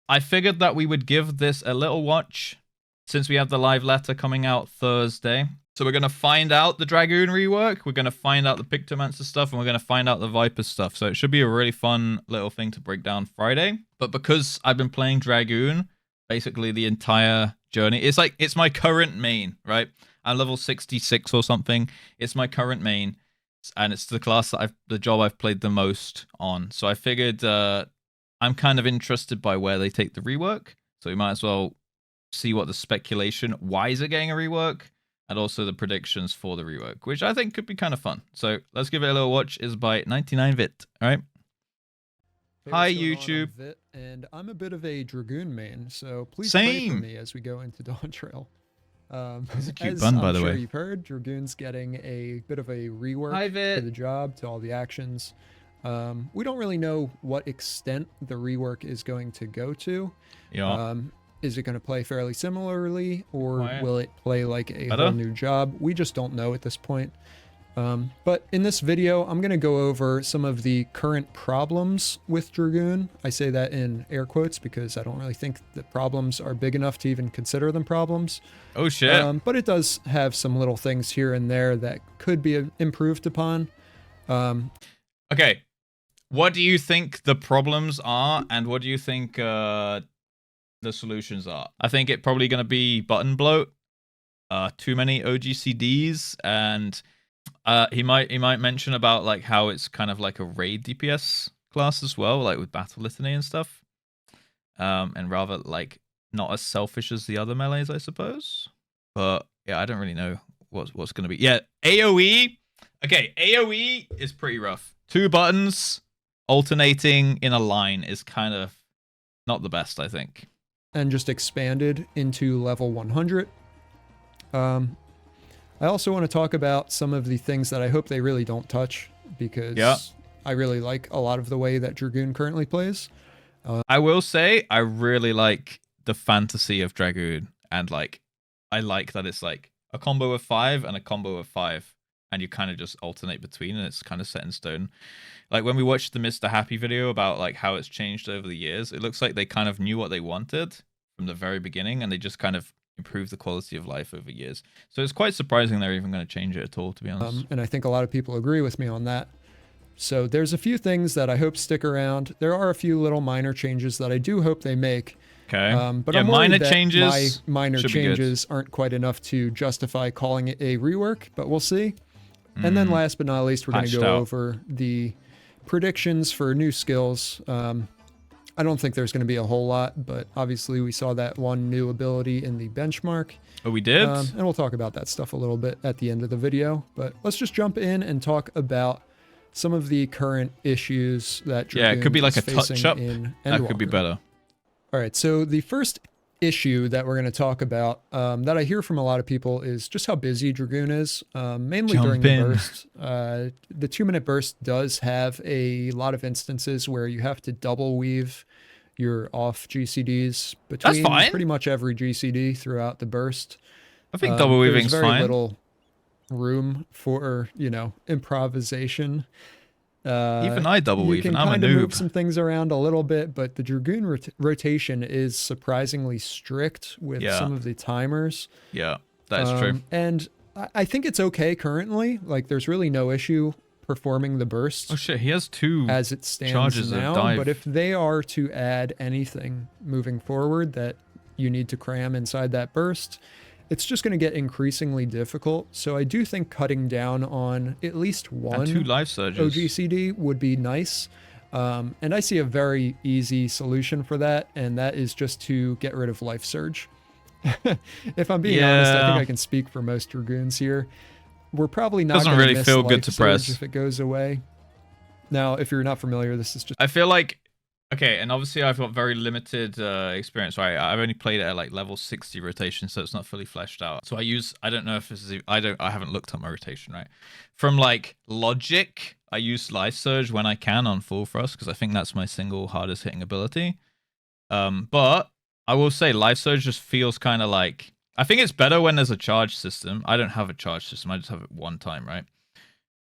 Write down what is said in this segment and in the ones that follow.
I figured that we would give this a little watch since we have the live letter coming out Thursday. So we're going to find out the Dragoon rework, we're going to find out the Pictomancer stuff, and we're going to find out the Viper stuff. So it should be a really fun little thing to break down Friday. But because I've been playing Dragoon basically the entire journey, it's my current main, right? I'm level 66 or something. It's my current main, and it's the class that the job I've played the most on. So I figured I'm kind of interested by where they take the rework. So we might as well see what the speculation, why is it getting a rework, and also the predictions for the rework, which I think could be kind of fun. So let's give it a little watch. It's by 99vit. All right. Hey, hi, what's going YouTube. on? I'm Vit, and I'm a bit of a Dragoon main, so please Same. pray for me as we go into Dawntrail. That's a cute as bun, by I'm the sure way. you've heard, Dragoon's getting a bit of a rework Hi, Vit. to the job, to all the actions. We don't really know what extent the rework is going to go to. Yeah. Is it going to play fairly similarly, or Quiet. will it play like a Better? whole new job? We just don't know at this point. But in this video, I'm going to go over some of the current problems with Dragoon. I say that in air quotes because I don't really think that problems are big enough to even consider them problems. Oh, shit. But it does have some little things here and there that could be improved upon. Okay. What do you think the problems are, and what do you think the solutions are? I think it's probably going to be button bloat, too many OGCDs, and he might mention about like how it's kind of like a raid DPS class as well, like with battle litany and stuff, and rather like not as selfish as the other melees, I suppose. But yeah, I don't really know what's going to be. Yeah, AOE. Okay, AOE is pretty rough. 2 buttons alternating in a line is kind of not the best, I think. And just expanded into level 100. I also want to talk about some of the things that I hope they really don't touch, because I really like a lot of the way that Dragoon currently plays. I will say I really like the fantasy of Dragoon, and like I like that it's like a combo of 5 and a combo of 5, and you kind of just alternate between, and it's kind of set in stone. Like when we watched the Mr. Happy video about like how it's changed over the years, it looks like they kind of knew what they wanted from the very beginning, and they just kind of improved the quality of life over years. So it's quite surprising they're even going to change it at all, to be honest. And I think a lot of people agree with me on that. So there's a few things that I hope stick around. There are a few little minor changes that I do hope they make. Okay. But yeah, I'm minor that changes. my minor should be good. changes aren't quite enough to justify calling it a rework, but we'll see. And then last but not least, we're going to Patched go out. over the predictions for new skills. I don't think there's going to be a whole lot, but obviously we saw that one new ability in the benchmark. Oh, we did? And we'll talk about that stuff a little bit at the end of the video. But let's just jump in and talk about some of the current issues that Dragoon it could be like is a touch-up. facing in That could be Endwalker. better. All right, so the first issue that we're going to talk about that I hear from a lot of people is just how busy Dragoon is, mainly Jump during the in. burst. The 2-minute burst does have a lot of instances where you have to double weave your off GCDs between fine. pretty much every GCD throughout the burst. I think double weaving's There's very fine. little room for, improvisation. Even I double You weave, can and I'm a kind of move noob. some things around a little bit, but the Dragoon rotation is surprisingly strict with Yeah. some of the timers. Yeah, that is true. And I think it's okay currently. Like, there's really no issue performing the burst Oh shit, he has 2 as it stands charges of now. dive. But if they are to add anything moving forward that you need to cram inside that burst, it's just going to get increasingly difficult. So I do think cutting down on at least one and 2 life surges. OGCD would be nice. And I see a very easy solution for that, and that is just to get rid of Life Surge. If I'm being honest, I think Yeah. I can speak for most Dragoons here. We're probably not Doesn't going to really miss feel good Life to Surge press. if it goes away. Now, if you're not familiar, this is just I feel like, okay, and obviously I've got very limited experience, right? I've only played it at like level 60 rotation, so it's not fully fleshed out. So I don't know if this is, I haven't looked at my rotation, right? From like logic, I use Life Surge when I can on full thrust, because I think that's my single hardest hitting ability. But I will say Life Surge just feels kind of like, I think it's better when there's a charge system. I don't have a charge system, I just have it one time, right?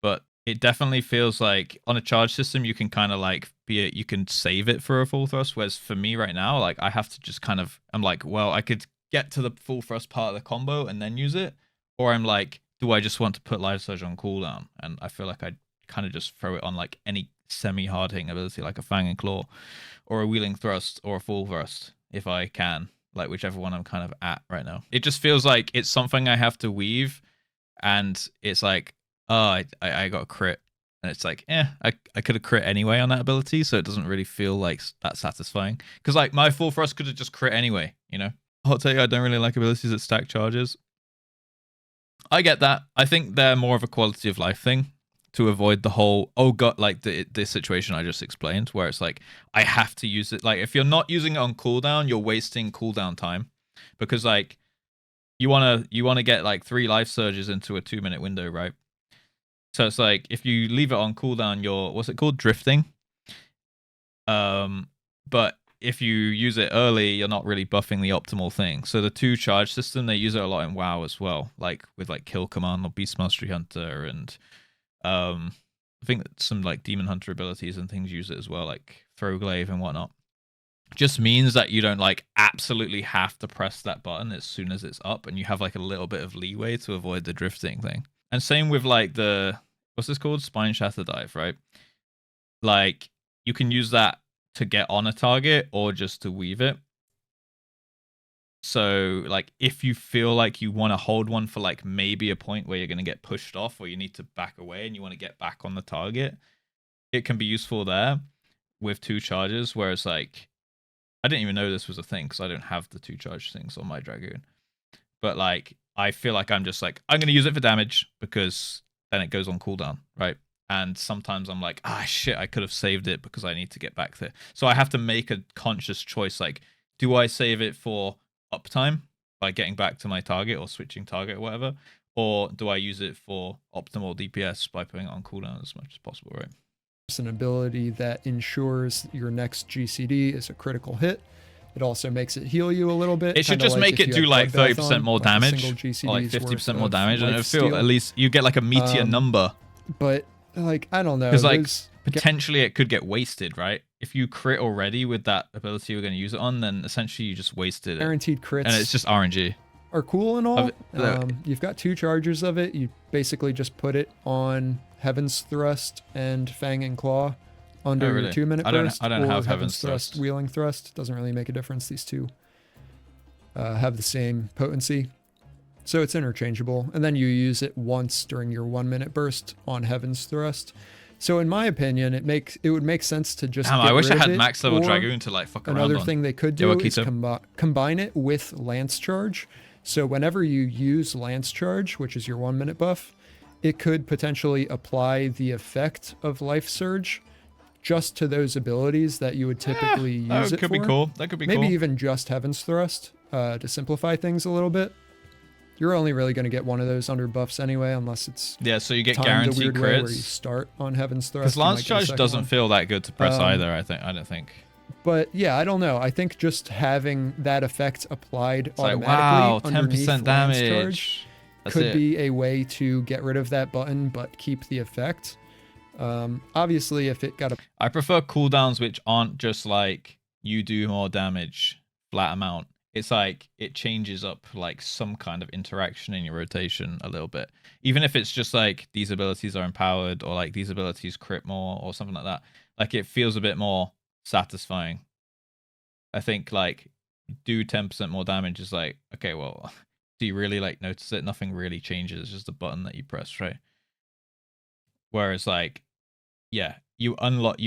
But it definitely feels like on a charge system you can kind of like you can save it for a full thrust, whereas for me right now, like I have to just kind of, I'm like, well, I could get to the full thrust part of the combo and then use it, or I'm like, do I just want to put life surge on cooldown? And I feel like I kind of just throw it on like any semi hard hitting ability, like a Fang and Claw or a wheeling thrust or a full thrust if I can, like whichever one I'm kind of at right now. It just feels like it's something I have to weave, and it's like, oh, I got a crit, and it's like, I could have crit anyway on that ability, so it doesn't really feel like that satisfying, because like my full thrust could have just crit anyway, you know. I'll tell you, I don't really like abilities that stack charges. I get that. I think they're more of a quality of life thing to avoid the whole, oh god, like this situation I just explained, where it's like I have to use it. Like if you're not using it on cooldown, you're wasting cooldown time, because like you wanna get like 3 life surges into a 2-minute window, right? So it's like if you leave it on cooldown, you're, what's it called, drifting. But if you use it early, you're not really buffing the optimal thing. So the 2 charge system, they use it a lot in WoW as well, like with like Kill Command or Beast Mastery Hunter, and I think that some like Demon Hunter abilities and things use it as well, like Throw Glaive and whatnot. Just means that you don't like absolutely have to press that button as soon as it's up, and you have like a little bit of leeway to avoid the drifting thing. And same with like the, what's this called? Spine Shatter Dive, right? Like you can use that to get on a target or just to weave it. So like if you feel like you want to hold one for like maybe a point where you're going to get pushed off, or you need to back away and you want to get back on the target, it can be useful there with 2 charges. Whereas like, I didn't even know this was a thing because I don't have the 2 charge things on my Dragoon. But like, I feel like I'm just like, I'm going to use it for damage because then it goes on cooldown, right? And sometimes I'm like, shit, I could have saved it because I need to get back there. So I have to make a conscious choice. Like, do I save it for uptime by getting back to my target or switching target or whatever? Or do I use it for optimal DPS by putting it on cooldown as much as possible, right? It's an ability that ensures your next GCD is a critical hit. It also makes it heal you a little bit. It should just make it do like 30% more damage, or like 50% more damage, and I feel at least you get like a meteor number. But like, I don't know, because like potentially it could get wasted, right? If you crit already with that ability you're going to use it on, then essentially you just wasted it. Guaranteed crits, and it's just RNG. Are cool and all. You've got 2 charges of it. You basically just put it on Heaven's Thrust and Fang and Claw under your 2-minute burst. I don't have Heaven's Thrust. Wheeling Thrust doesn't really make a difference. These 2 have the same potency, so it's interchangeable. And then you use it once during your 1-minute burst on Heaven's Thrust. So in my opinion, it would make sense to just. I wish I had max level Dragoon to like fuck around on. Another thing they could do is combine it with Lance Charge. So whenever you use Lance Charge, which is your 1-minute buff, it could potentially apply the effect of Life Surge just to those abilities that you would typically use it for. That could be cool. That could be cool. Maybe even just Heaven's Thrust to simplify things a little bit. You're only really going to get one of those under buffs anyway, unless it's so you get guaranteed crits. Where you start on Heaven's Thrust. Because Lance Charge doesn't feel that good to press either. I don't think. But yeah, I don't know. I think just having that effect applied automatically, wow, 10% damage could be a way to get rid of that button but keep the effect. Obviously, if it got a... I prefer cooldowns which aren't just like you do more damage flat amount. It's like it changes up like some kind of interaction in your rotation a little bit. Even if it's just like these abilities are empowered, or like these abilities crit more or something like that. Like it feels a bit more satisfying. I think like do 10% more damage is like, okay, well, do you really like notice it? Nothing really changes. It's just a button that you press, right? Whereas like, yeah, you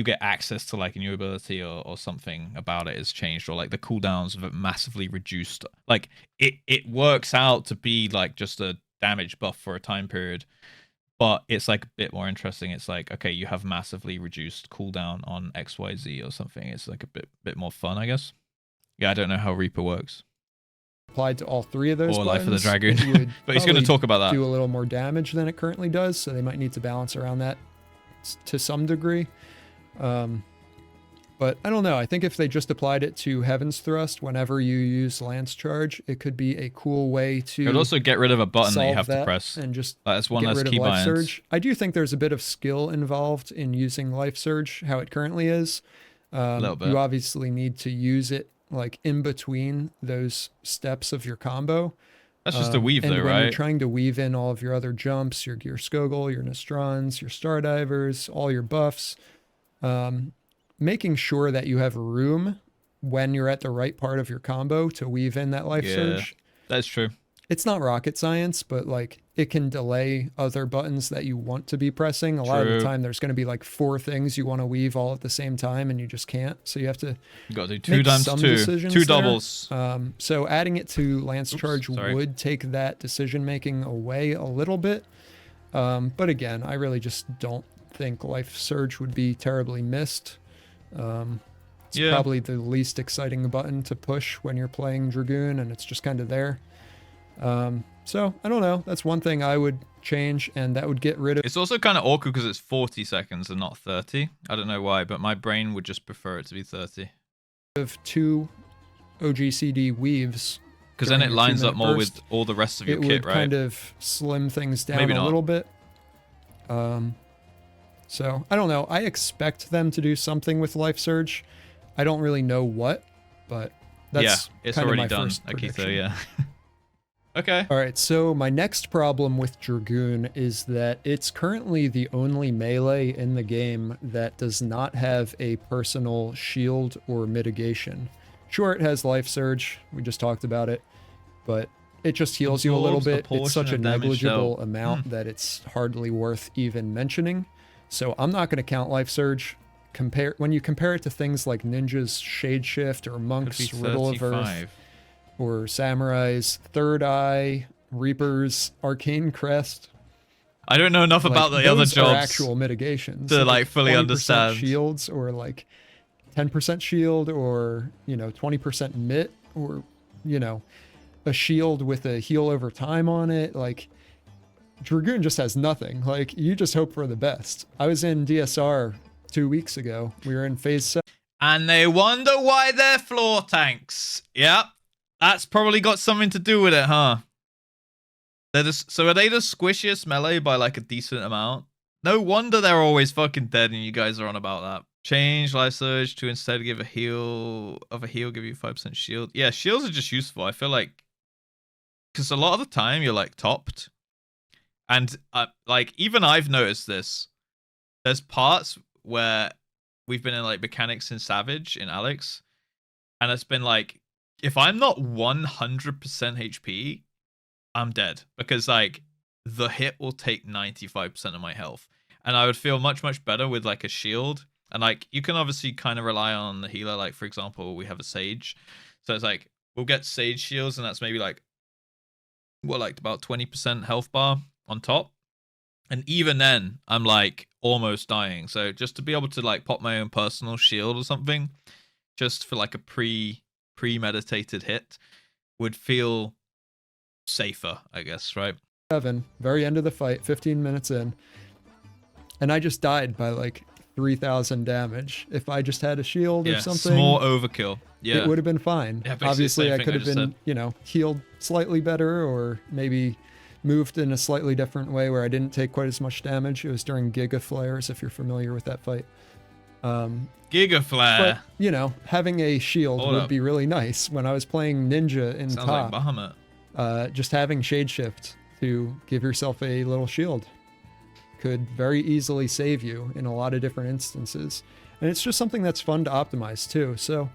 get access to like a new ability or something about it has changed, or like the cooldowns have massively reduced. Like it works out to be like just a damage buff for a time period, but it's like a bit more interesting. It's like, okay, you have massively reduced cooldown on XYZ or something. It's like a bit more fun, I guess. Yeah, I don't know how Reaper works. Applied to all 3 of those or buttons, Life of the Dragoon. But he's going to talk about that. Do a little more damage than it currently does, so they might need to balance around that to some degree. But I don't know. I think if they just applied it to Heaven's Thrust whenever you use Lance Charge, it could be a cool way to. It would also get rid of a button that you have to that press. and just That's one get less rid of key Life binds. Surge. I do think there's a bit of skill involved in using Life Surge, how it currently is. A little bit. You obviously need to use it like in between those steps of your combo. That's just a weave, and though, when right? you're trying to weave in all of your other jumps, your Skogul, your Nostrons, your Stardivers, all your buffs, making sure that you have room when you're at the right part of your combo to weave in that Life Surge. That's true. It's not rocket science, but like it can delay other buttons that you want to be pressing. A lot of the time there's going to be like 4 things you want to weave all at the same time and you just can't. So you have to You got to do 2 times 2. 2 doubles. So adding it to Lance Charge sorry. would take that decision making away a little bit. But again, I really just don't think Life Surge would be terribly missed. It's probably the least exciting button to push when you're playing Dragoon, and it's just kind of there. So I don't know. That's one thing I would change, and that would get rid of. It's also kind of awkward because it's 40 seconds and not 30. I don't know why, but my brain would just prefer it to be 30. Of 2 OGCD weaves. Because then it lines up more with all the rest of your kit, right? It would kind of slim things down Maybe a not. little bit. So I don't know. I expect them to do something with Life Surge. I don't really know what, but that's it's kind already of my done, first Akito, prediction. yeah. Okay. All right, so my next problem with Dragoon is that it's currently the only melee in the game that does not have a personal shield or mitigation. Sure, it has Life Surge. We just talked about it, but it just heals you a little Absorbs a bit. It's portion such a of damage negligible dealt. amount that it's hardly worth even mentioning. So I'm not going to count Life Surge. When you compare it to things like Ninja's Shade Shift or Monk's Riddle of Earth, or Samurai's Third Eye, Reaper's Arcane Crest. I don't know enough about the other those are jobs actual mitigations to like fully 20% understand. shields, or like 10% shield, or 20% mit, or a shield with a heal over time on it. Like Dragoon just has nothing. Like you just hope for the best. I was in DSR 2 weeks ago. We were in phase 7. And they wonder why they're floor tanks. Yep. That's probably got something to do with it, huh? So are they the squishiest melee by like a decent amount? No wonder they're always fucking dead and you guys are on about that. Change Life Surge to instead give a heal, give you 5% shield. Yeah, shields are just useful. I feel like, because a lot of the time you're like topped. And like even I've noticed this. There's parts where we've been in like mechanics in Savage, in Alex. And it's been like, if I'm not 100% HP, I'm dead. Because, like, the hit will take 95% of my health. And I would feel much, much better with, like, a shield. And, like, you can obviously kind of rely on the healer. Like, for example, we have a Sage. So it's like, we'll get Sage shields, and that's maybe, like, like about 20% health bar on top. And even then, I'm, like, almost dying. So just to be able to, like, pop my own personal shield or something, just for, like, a premeditated hit would feel safer, I guess, right? 7, very end of the fight, 15 minutes in, and I just died by like 3,000 damage. If I just had a shield or something, small overkill. Yeah, it would have been fine. Yeah, basically obviously the I same could thing have been healed slightly better, or maybe moved in a slightly different way where I didn't take quite as much damage. It was during Giga Flares, if you're familiar with that fight. Giga Flare. But having a shield would be really nice. When I was playing Ninja in Sounds top, like Bahamut. just having Shade Shift to give yourself a little shield could very easily save you in a lot of different instances. And it's just something that's fun to optimize too. So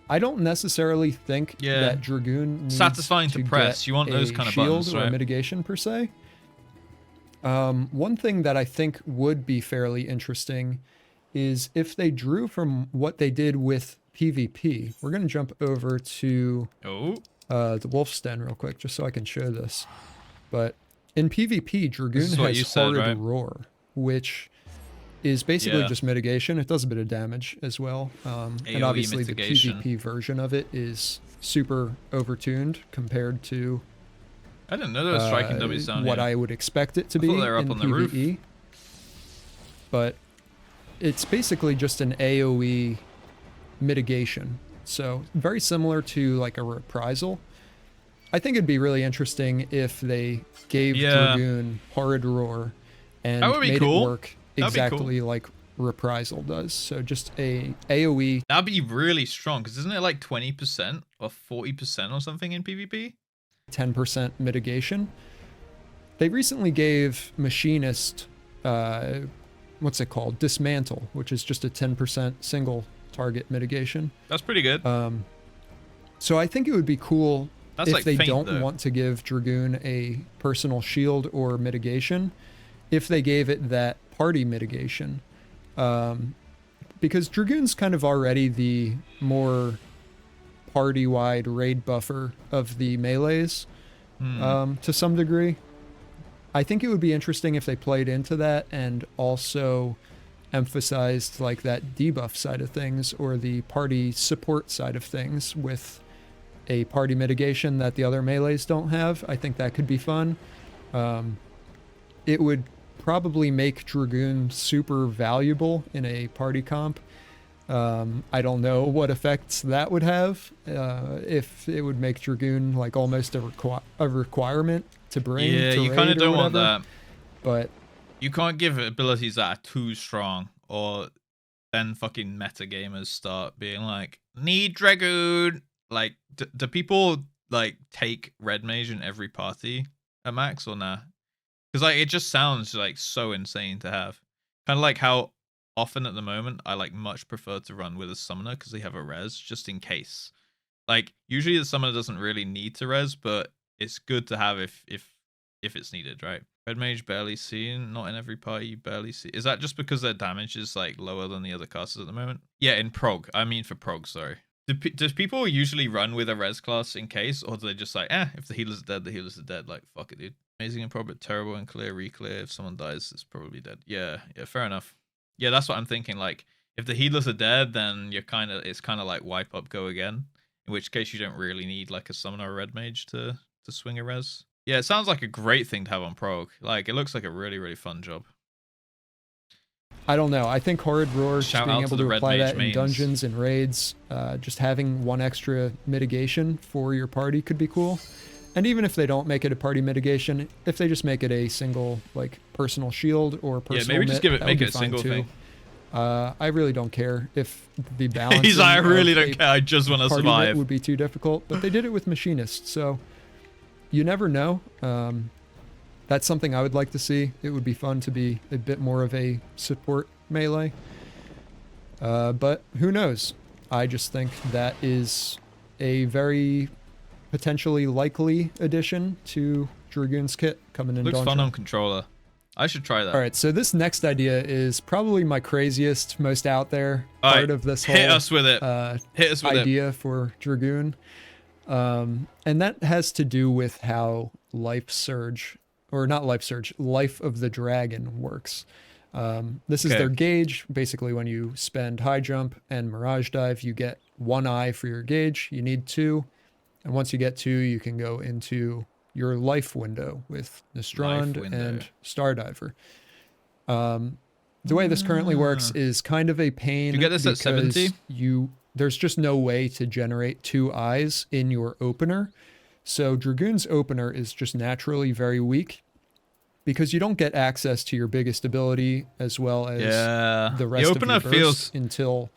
I don't necessarily think that Dragoon needs satisfying to press. You want those kind of shield buttons, or right? mitigation per se. One thing that I think would be fairly interesting is if they drew from what they did with PvP. We're going to jump over to the Wolf's Den real quick, just so I can show this. But in PvP, Dragoon has Horrid Roar, which is basically just mitigation. It does a bit of damage as well. And obviously mitigation. The PvP version of it is super overtuned compared to I didn't know there were striking W's down what here. I would expect it to be thought they were up in on the PvE. roof. But it's basically just an AoE mitigation. So very similar to like a reprisal. I think it'd be really interesting if they gave Dragoon Horrid Roar and made it work exactly like Reprisal does. So just a AoE. That'd be really strong, because isn't it like 20% or 40% or something in PvP? 10% mitigation. They recently gave Machinist, what's it called? Dismantle, which is just a 10% single target mitigation. That's pretty good. So I think it would be cool if like they faint, don't want to give Dragoon a personal shield or mitigation, if they gave it that party mitigation. Because Dragoon's kind of already the more party-wide raid buffer of the melees, to some degree. I think it would be interesting if they played into that and also emphasized like that debuff side of things or the party support side of things with a party mitigation that the other melees don't have. I think that could be fun. It would probably make Dragoon super valuable in a party comp. I don't know what effects that would have, if it would make Dragoon like almost a requirement to bring. Yeah, you kind of don't want that. But you can't give it abilities that are too strong, or then fucking meta gamers start being like, need Dragoon. Like, do people like take Red Mage in every party at max or nah? Because like it just sounds like so insane to have. Kind of like how often at the moment I like much prefer to run with a summoner because they have a res just in case. Like usually the summoner doesn't really need to res, but it's good to have if it's needed, right? Red Mage barely seen, not in every party you barely see. Is that just because their damage is like lower than the other classes at the moment? Yeah, in prog. I mean for prog, sorry. Does people usually run with a res class in case, or do they just like, if the healers are dead, the healers are dead? Like, fuck it, dude. Amazing and prog, but terrible and clear, reclear. If someone dies, it's probably dead. Yeah, fair enough. Yeah, that's what I'm thinking. Like, if the healers are dead, then it's kind of like wipe up, go again. In which case, you don't really need like a summoner or red mage to swing a res. Yeah, it sounds like a great thing to have on prog. Like, it looks like a really, really fun job. I don't know. I think Horrid Roar, Shout just being out able to to the apply Red that Mage in dungeons and raids, just having one extra mitigation for your party could be cool. And even if they don't make it a party mitigation, if they just make it a single like personal shield or personal maybe just make it a single thing. I really don't care if the balance. He's like, I really don't care. I just want to survive. Would be too difficult, but they did it with Machinist, so you never know. That's something I would like to see. It would be fun to be a bit more of a support melee. But who knows? I just think that is a very potentially likely addition to Dragoon's kit coming in. Looks fun on controller. I should try that. All right, so this next idea is probably my craziest, most out there part of this whole hit us with it. idea for Dragoon. And that has to do with how Life of the Dragon works. This is their gauge. Basically, when you spend high jump and mirage dive, you get 1 eye for your gauge. You need 2. And once you get 2, you can go into your life window with Nistrand and Stardiver. The way this currently works is kind of a pain. You get this at 70? There's just no way to generate 2 eyes in your opener. So Dragoon's opener is just naturally very weak because you don't get access to your biggest ability as well as the rest of your bursts until...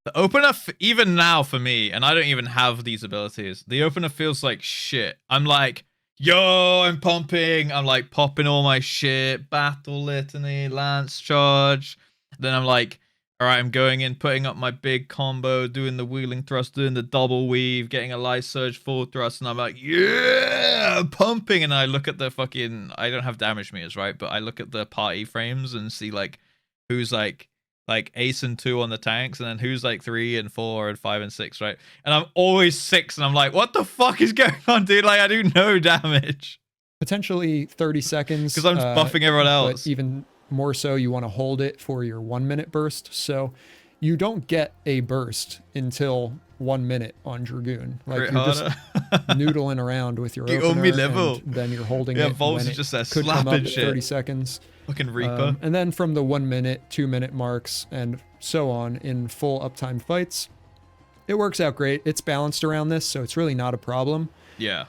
The opener, even now for me, and I don't even have these abilities, the opener feels like shit. I'm like, yo, I'm pumping. I'm like popping all my shit, battle litany, lance charge. Then I'm like, all right, I'm going in, putting up my big combo, doing the wheeling thrust, doing the double weave, getting a light surge full thrust, and I'm like, yeah, I'm pumping. And I look at the fucking, I don't have damage meters, right? But I look at the party frames and see like who's like ace and 2 on the tanks, and then who's like 3 and 4 and 5 and 6, right? And I'm always 6, and I'm like, what the fuck is going on, dude? Like, I do no damage. Potentially 30 seconds. Because I'm just buffing everyone else. But even more so, you want to hold it for your 1 minute burst. So you don't get a burst until 1 minute on Dragoon. Like, you're just noodling around with your opener, and then you're holding it Vol's when just it could come up at 30 seconds. Fucking Reaper. And then from the 1 minute, 2 minute marks, and so on in full uptime fights, it works out great. It's balanced around this, so it's really not a problem. Yeah.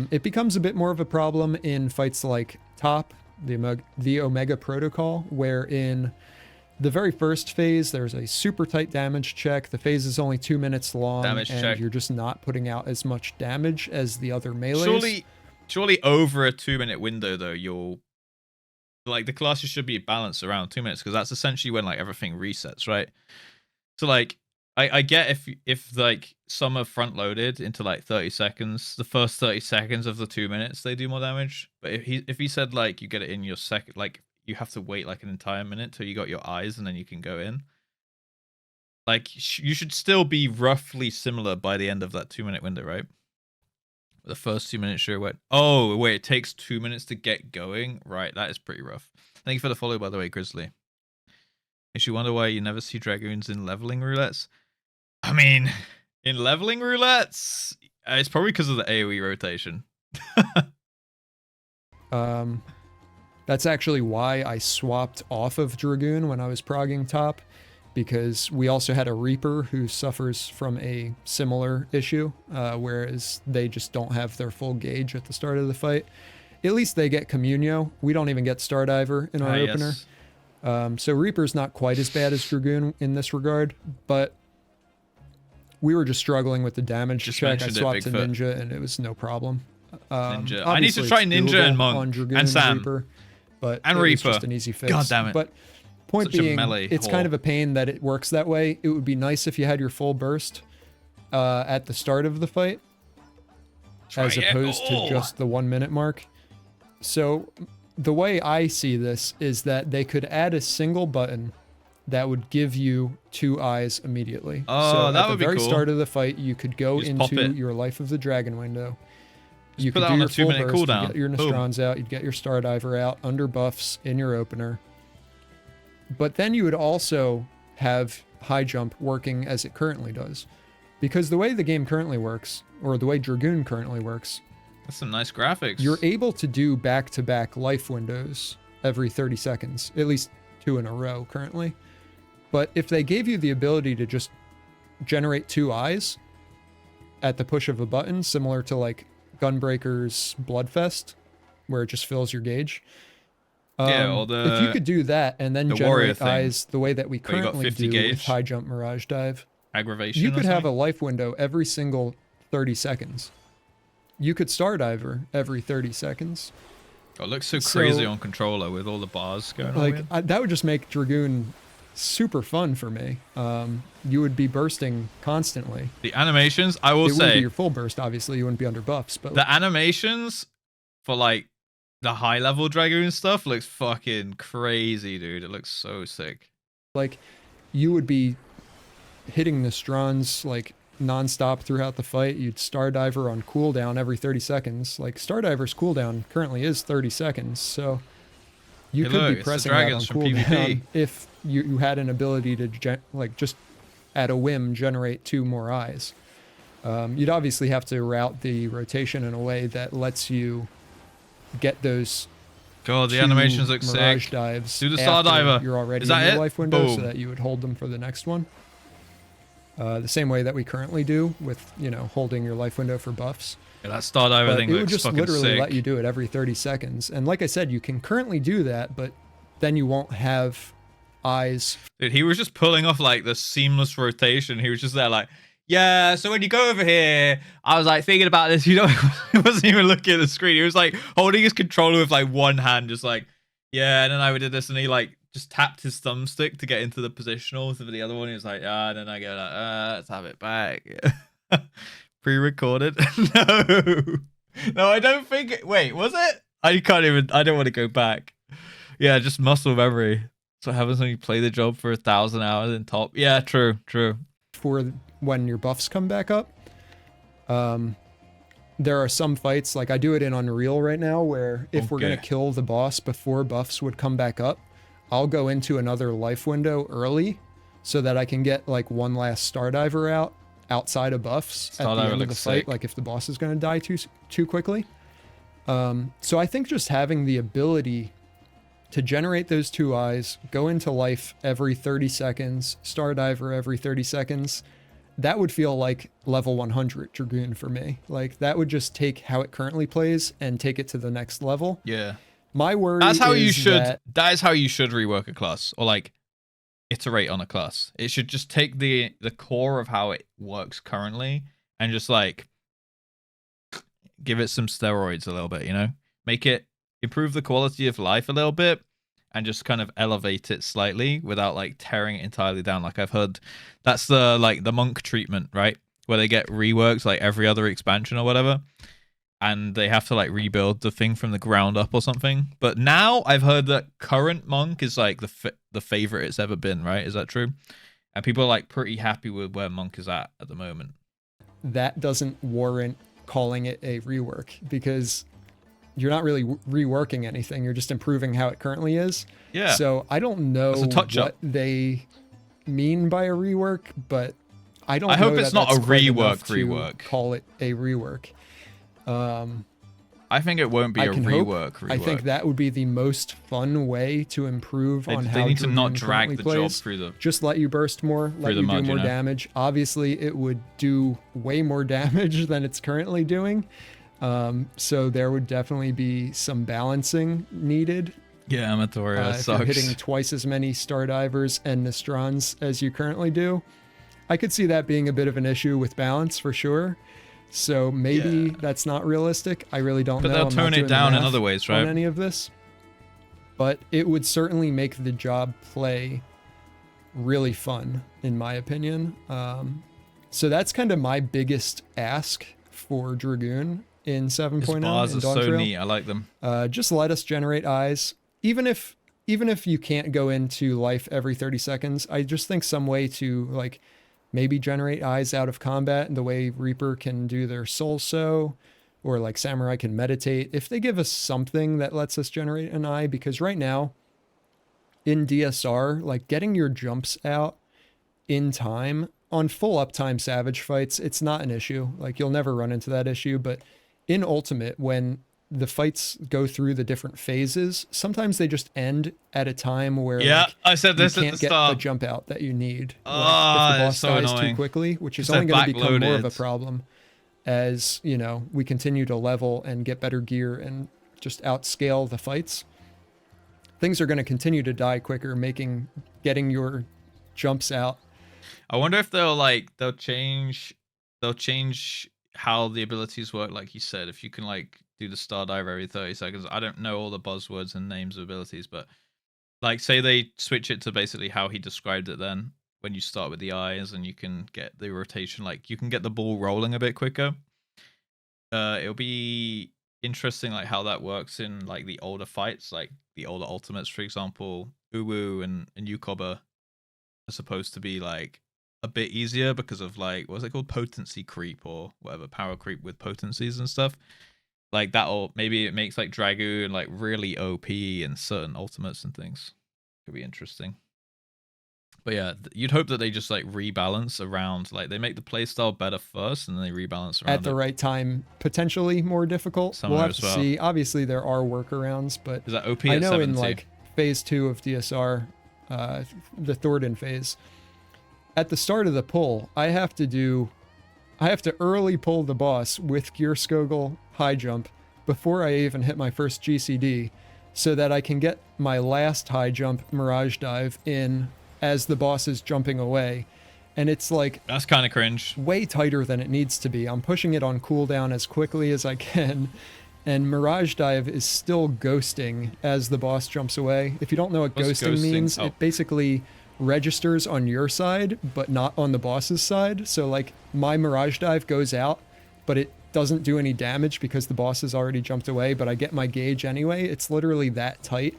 It becomes a bit more of a problem in fights like Top, the Omega Protocol, where in the very first phase, there's a super tight damage check. The phase is only 2 minutes long, and you're just not putting out as much damage as the other melees. Surely over a 2-minute window, though, you'll... Like, the classes should be balanced around 2 minutes, because that's essentially when, like, everything resets, right? So, like, I get if like, some are front-loaded into, like, 30 seconds, the first 30 seconds of the 2 minutes, they do more damage. But if he said, like, you get it in your second... Like, you have to wait, like, an entire minute till you got your eyes, and then you can go in. Like, you should still be roughly similar by the end of that 2-minute window, right? The first 2 minutes, sure. Wait. Oh, wait, it takes 2 minutes to get going? Right, that is pretty rough. Thank you for the follow, by the way, Grizzly. If you wonder why you never see Dragoons in leveling roulettes, I mean, in leveling roulettes, it's probably because of the AoE rotation. That's actually why I swapped off of Dragoon when I was progging Top, because we also had a Reaper who suffers from a similar issue, whereas they just don't have their full gauge at the start of the fight. At least they get Communio. We don't even get Stardiver in our opener. Yes. So Reaper's not quite as bad as Dragoon in this regard, but we were just struggling with the damage check. I swapped to Ninja, and it was no problem. Ninja. I need to try Ninja and Monk on Dragoon and Sam Reaper, but and Reaper. Just an easy fix. God damn it! But point being, it's kind of a pain that it works that way. It would be nice if you had your full burst at the start of the fight, as opposed to just the 1 minute mark. So the way I see this is that they could add a single button that would give you 2 eyes immediately. Oh, so that at would be the very cool. start of the fight, you could go into your Life of the Dragon window. You could put that do on your a 2 minute full burst, cooldown. you'd get your Nostrons out, you'd get your Stardiver out under buffs in your opener. But then you would also have high jump working as it currently does. Because the way the game currently works, or the way Dragoon currently works, that's some nice graphics. You're able to do back-to-back life windows every 30 seconds, at least 2 in a row currently. But if they gave you the ability to just generate 2 eyes at the push of a button, similar to like Gunbreaker's Bloodfest, where it just fills your gauge. If you could do that and then generate eyes the way that we currently do with High Jump Mirage Dive, aggravation, you could have a life window every single 30 seconds. You could Stardiver every 30 seconds. Oh, it looks so crazy on controller with all the bars going on. That would just make Dragoon super fun for me. You would be bursting constantly. The animations, I will say, it wouldn't be your full burst, obviously. You wouldn't be under buffs, but the animations for like the high level Dragoon stuff looks fucking crazy, dude. It looks so sick. Like, you would be hitting the Strons like non-stop throughout the fight. You'd Stardiver on cooldown every 30 seconds. Like, Stardiver's cooldown currently is 30 seconds, so you could be pressing that on cooldown if you had an ability to just at a whim generate 2 more eyes. You'd obviously have to route the rotation in a way that lets you get those the animations look Mirage sick. Dives. Do the Stardiver. You're already in your life window, so that you would hold them for the next one. The same way that we currently do with, holding your life window for buffs. Yeah, that Stardiver thing looks fucking sick. It would just literally let you do it every 30 seconds. And like I said, you can currently do that, but then you won't have eyes. Dude, he was just pulling off like the seamless rotation. He was just there like, yeah, so when you go over here, I was like thinking about this, he wasn't even looking at the screen. He was like holding his controller with like one hand, just like, yeah, and then I did this, and he like just tapped his thumbstick to get into the positional. So for the other one, he was like, and then I go like, let's have it back. Pre-recorded? No, I don't think wait, was it? I don't want to go back. Yeah, just muscle memory. That's what happens when you play the job for 1,000 hours in top. Yeah, true. For when your buffs come back up. There are some fights, like I do it in Unreal right now, where if we're going to kill the boss before buffs would come back up, I'll go into another life window early so that I can get like one last Stardiver out outside of buffs at the end of the fight, like if the boss is going to die too quickly. So I think just having the ability to generate those 2 eyes, go into life every 30 seconds, Stardiver every 30 seconds, that would feel like level 100 Dragoon for me. Like that would just take how it currently plays and take it to the next level. Yeah. My worry That's how is you should. that That is how you should rework a class, or like iterate on a class. It should just take the core of how it works currently and just like give it some steroids a little bit. You know, make it improve the quality of life a little bit, and just kind of elevate it slightly without like tearing it entirely down. Like I've heard that's the like the monk treatment, right? Where they get reworks like every other expansion or whatever, and they have to like rebuild the thing from the ground up or something. But now I've heard that current monk is like the favorite it's ever been, right? Is that true? And people are like pretty happy with where monk is at the moment. that doesn't warrant calling it a rework, because you're not really reworking anything. You're just improving how it currently is. Yeah. So I don't know what they mean by a rework, but I don't. I hope it's not a rework. Call it a rework. I think it won't be a rework. I think that would be the most fun way to improve on how they need to Dragoon not drag the plays. job through the. Just let you burst more, let you do more damage. Obviously, it would do way more damage than it's currently doing. So there would definitely be some balancing needed. Yeah, Amatoria if sucks. you're hitting twice as many Stardivers and Nostrons as you currently do, I could see that being a bit of an issue with balance for sure. So maybe that's not realistic. I really don't know. But they'll tone it down in other ways, right? On any of this, but it would certainly make the job play really fun, in my opinion. So that's kind of my biggest ask for Dragoon in 7.0. His bars in are so Dawntrail. neat. I like them. Just let us generate eyes, even if you can't go into life every 30 seconds. I just think some way to like maybe generate eyes out of combat, the way Reaper can do their soul sow, or like Samurai can meditate. If they give us something that lets us generate an eye, because right now in DSR, like getting your jumps out in time on full uptime Savage fights, it's not an issue. Like you'll never run into that issue, but in Ultimate, when the fights go through the different phases, sometimes they just end at a time where I said this you at can't the start. get the jump out that you need. Oh, if the boss so dies annoying. too quickly, which is only going to become more of a backloaded. problem as, you know, we continue to level and get better gear and just outscale the fights. Things are going to continue to die quicker, getting your jumps out. I wonder if they'll change how the abilities work, like you said. If you can like do the star dive every 30 seconds. I don't know all the buzzwords and names of abilities, but like say they switch it to basically how he described it then, when you start with the eyes and you can get the rotation, like you can get the ball rolling a bit quicker. It'll be interesting like how that works in like the older fights, like the older ultimates, for example. Uwu and Yukoba are supposed to be like a bit easier because of like, what's it called, potency creep or whatever, power creep with potencies and stuff. Like that'll maybe it makes like Dragoon like really OP in certain ultimates and things. Could be interesting. But yeah, you'd hope that they just like rebalance around, like they make the playstyle better first and then they rebalance around at the right time. Potentially more difficult. We'll have to see. Obviously there are workarounds, but is that OP? I know in like phase 2 of DSR, the Thornton phase, at the start of the pull, I have to early pull the boss with Gear Skogel high jump before I even hit my first GCD, so that I can get my last high jump Mirage Dive in as the boss is jumping away. And it's like, that's kind of cringe. Way tighter than it needs to be. I'm pushing it on cooldown as quickly as I can, and Mirage Dive is still ghosting as the boss jumps away. If you don't know what ghosting means, it basically registers on your side but not on the boss's side. So like my Mirage Dive goes out, but it doesn't do any damage because the boss has already jumped away, but I get my gauge anyway. It's literally that tight.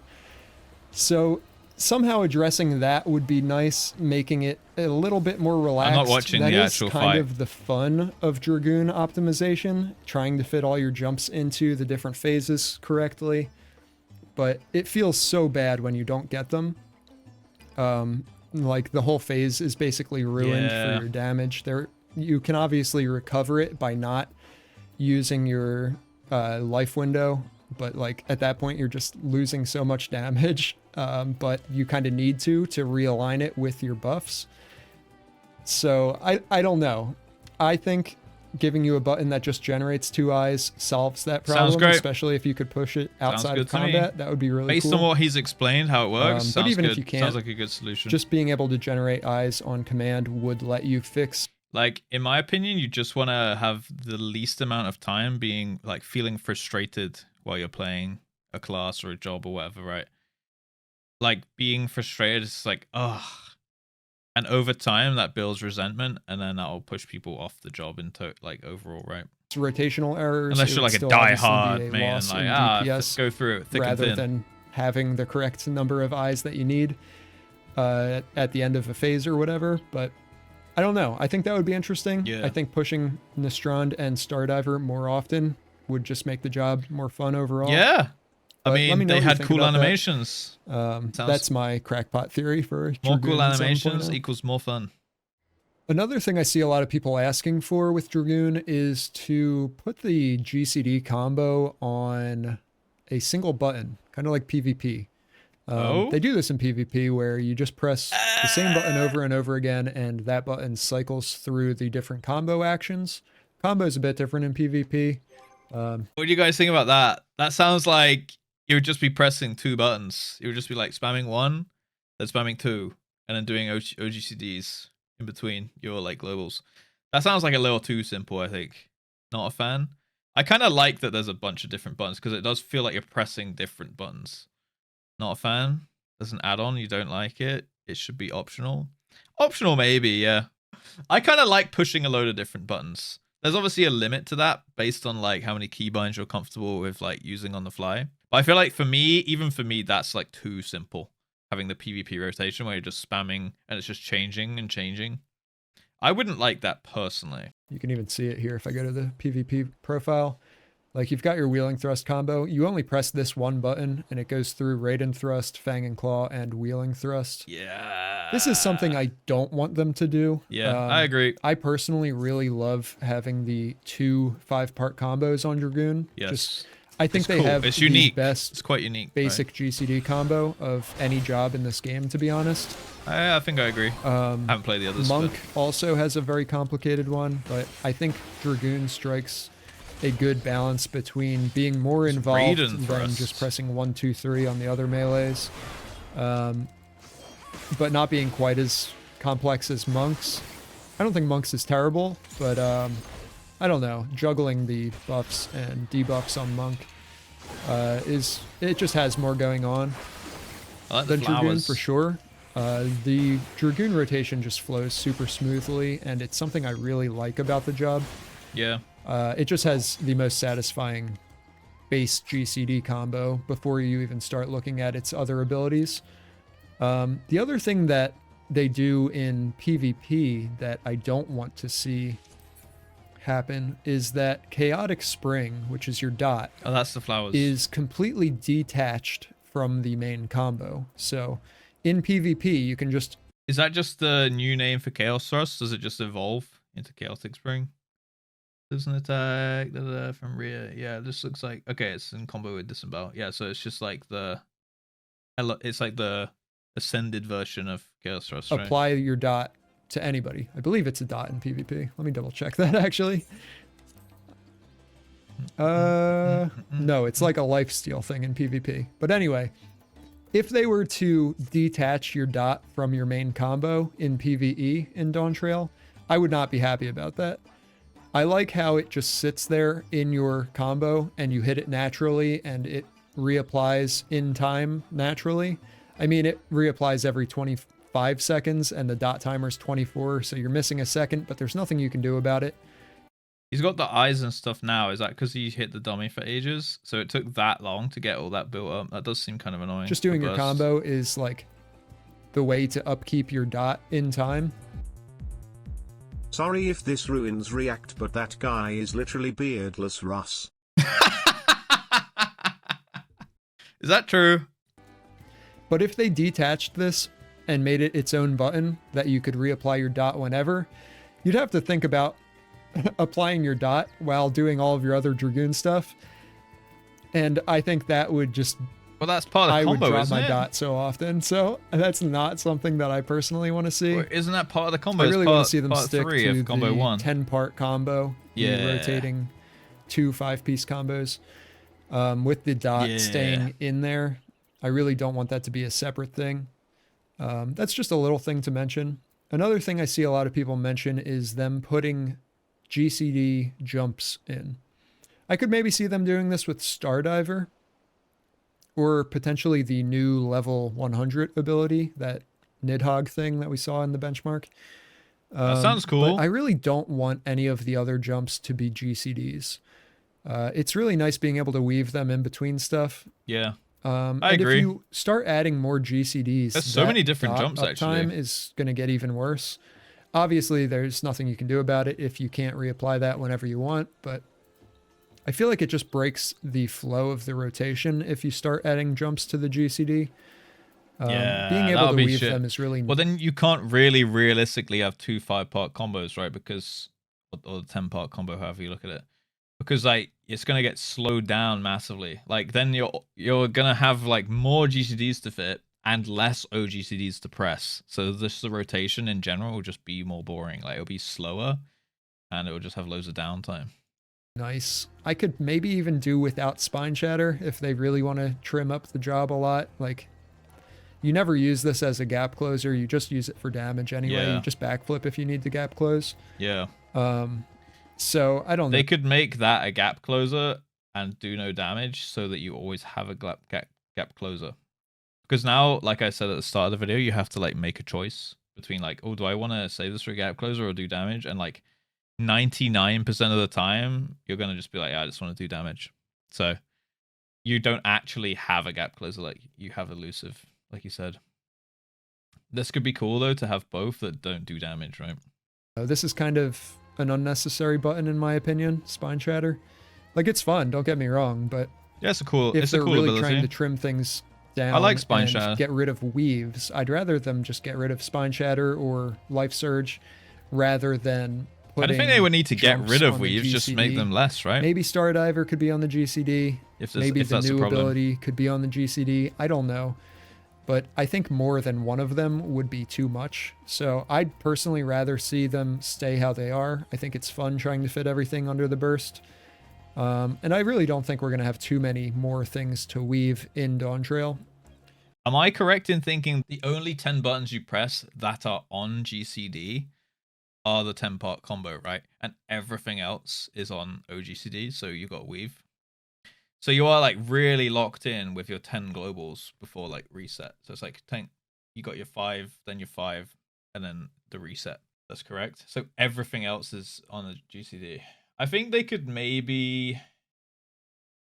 So somehow addressing that would be nice, making it a little bit more relaxed. I'm not watching the actual fight. That is kind of the fun of Dragoon optimization, trying to fit all your jumps into the different phases correctly. But it feels so bad when you don't get them. Like the whole phase is basically ruined for your damage. You can obviously recover it by not using your life window, but like at that point you're just losing so much damage. But you kind of need to realign it with your buffs. So I don't know. I think giving you a button that just generates 2 eyes solves that problem. Sounds great. Especially if you could push it outside of combat. That would be really Based cool. on what he's explained, how it works, but sounds even good. if you can't, Sounds like a good solution. just being able to generate eyes on command would let you fix. Like, in my opinion, you just want to have the least amount of time being, like, feeling frustrated while you're playing a class or a job or whatever, right? Like, being frustrated is like, ugh. And over time, that builds resentment, and then that'll push people off the job into, like, overall, right? Rotational errors. Unless you're like a die-hard man, like, let's go through it thick and thin. Rather than having the correct number of eyes that you need at the end of a phase or whatever. But I don't know. I think that would be interesting. Yeah. I think pushing Nostrand and Stardiver more often would just make the job more fun overall. Yeah. But I mean, they had cool animations. That's my crackpot theory for more Dragoon cool animations 7.0. equals more fun. Another thing I see a lot of people asking for with Dragoon is to put the GCD combo on a single button, kind of like PvP. They do this in PvP where you just press the same button over and over again, and that button cycles through the different combo actions. Combo's a bit different in PvP. What do you guys think about that? That sounds like you would just be pressing 2 buttons. You would just be like spamming 1, then spamming 2, and then doing OGCDs in between your like globals. That sounds like a little too simple, I think. Not a fan. I kind of like that there's a bunch of different buttons because it does feel like you're pressing different buttons. Not a fan. As an add-on, you don't like it. It should be optional. Optional maybe, yeah. I kind of like pushing a load of different buttons. There's obviously a limit to that based on like how many keybinds you're comfortable with like using on the fly. But I feel like for me, even for me, that's like too simple. Having the PvP rotation where you're just spamming and it's just changing and changing. I wouldn't like that personally. You can even see it here if I go to the PvP profile. Like you've got your wheeling thrust combo. You only press this one button and it goes through Raiden thrust, Fang and Claw, and wheeling thrust. Yeah. This is something I don't want them to do. Yeah, I agree. I personally really love having the 2 5-part combos on Dragoon. Yes. I think they have it's the unique. best It's quite unique. basic GCD combo of any job in this game, to be honest. I think I agree. I haven't played the others. Monk also has a very complicated one, but I think Dragoon strikes a good balance between being more involved than just pressing 1, 2, 3 on the other melees, but not being quite as complex as Monk's. I don't think Monk's is terrible, but I don't know. Juggling the buffs and debuffs on Monk it just has more going on than Dragoon for sure. The Dragoon rotation just flows super smoothly, and it's something I really like about the job. Yeah. It just has the most satisfying base GCD combo before you even start looking at its other abilities. The other thing that they do in PvP that I don't want to see happen is that Chaotic Spring, which is your dot, that's the flowers, is completely detached from the main combo. So in PvP, you can just... Is that just the new name for Chaos Thrust? Does it just evolve into Chaotic Spring? There's an attack from rear. Yeah, this looks like... Okay, it's in combo with Disembowel. Yeah, so it's just like the... It's like the ascended version of Chaos Thrust, right? Apply your dot to anybody. I believe it's a dot in PvP. Let me double check that, actually. No, it's like a lifesteal thing in PvP. But anyway, if they were to detach your dot from your main combo in PvE in Dawntrail, I would not be happy about that. I like how it just sits there in your combo and you hit it naturally and it reapplies in time naturally. I mean, it reapplies every 25 seconds and the dot timer's 24, so you're missing a second, but there's nothing you can do about it. He's got the eyes and stuff now. Is that because he hit the dummy for ages? So it took that long to get all that built up? That does seem kind of annoying. Just doing your combo is like the way to upkeep your dot in time. Sorry if this ruins React, but that guy is literally beardless Russ. Is that true? But if they detached this and made it its own button that you could reapply your dot whenever, you'd have to think about applying your dot while doing all of your other Dragoon stuff. And I think that would just Well, that's part of I the would combo, drop isn't my it? dot so often. So that's not something that I personally want to see. Or isn't that part of the combo? I It's really part, want to see them part stick 3 to of combo the 1. 10-part combo, Yeah. the rotating 2 5-piece combos. With the dot Yeah. staying in there, I really don't want that to be a separate thing. That's just a little thing to mention. Another thing I see a lot of people mention is them putting GCD jumps in. I could maybe see them doing this with Stardiver, or potentially the new level 100 ability, that Nidhogg thing that we saw in the benchmark. That sounds cool. But I really don't want any of the other jumps to be GCDs. It's really nice being able to weave them in between stuff. Yeah. I agree. If you start adding more GCDs, There's so that many different dot jumps, actually. uptime is going to get even worse. Obviously, there's nothing you can do about it if you can't reapply that whenever you want, but I feel like it just breaks the flow of the rotation if you start adding jumps to the GCD. Yeah, being that able would to be weave shit. them is really... Well, then you can't really realistically have 2 5-part combos, right? Because, or the 10-part combo, however you look at it. Because like it's gonna get slowed down massively. Like then you're gonna have like more GCDs to fit and less OGCDs to press. So just the rotation in general will just be more boring. Like it'll be slower, and it will just have loads of downtime. Nice. I could maybe even do without spine shatter if they really want to trim up the job a lot. Like, you never use this as a gap closer. You just use it for damage anyway. Yeah. You just backflip if you need to gap close. Yeah. So I don't know. They could make that a gap closer and do no damage so that you always have a gap closer. Because now, like I said at the start of the video, you have to like make a choice between like, oh, do I want to save this for a gap closer or do damage? And like 99% of the time, you're going to just be like, I just want to do damage. So you don't actually have a gap closer, like you have elusive, like you said. This could be cool though to have both that don't do damage, right? This is kind of an unnecessary button in my opinion, spine shatter. Like, it's fun, don't get me wrong, but yeah, it's a cool if it's a they're cool really ability. trying to trim things down, I like spine and shatter. get rid of weaves, I'd rather them just get rid of spine shatter or life surge rather than I don't think they would need to get rid of weaves, just make them less, right? Maybe Stardiver could be on the GCD. Maybe the new ability could be on the GCD. I don't know. But I think more than one of them would be too much. So I'd personally rather see them stay how they are. I think it's fun trying to fit everything under the burst. And I really don't think we're going to have too many more things to weave in Dawntrail. Am I correct in thinking the only 10 buttons you press that are on GCD are the 10-part combo, right? And everything else is on OGCD, so you got weave. So you are like really locked in with your 10 globals before like reset. So it's like 10, you got your 5, then your 5, and then the reset. That's correct. So everything else is on the GCD. I think they could maybe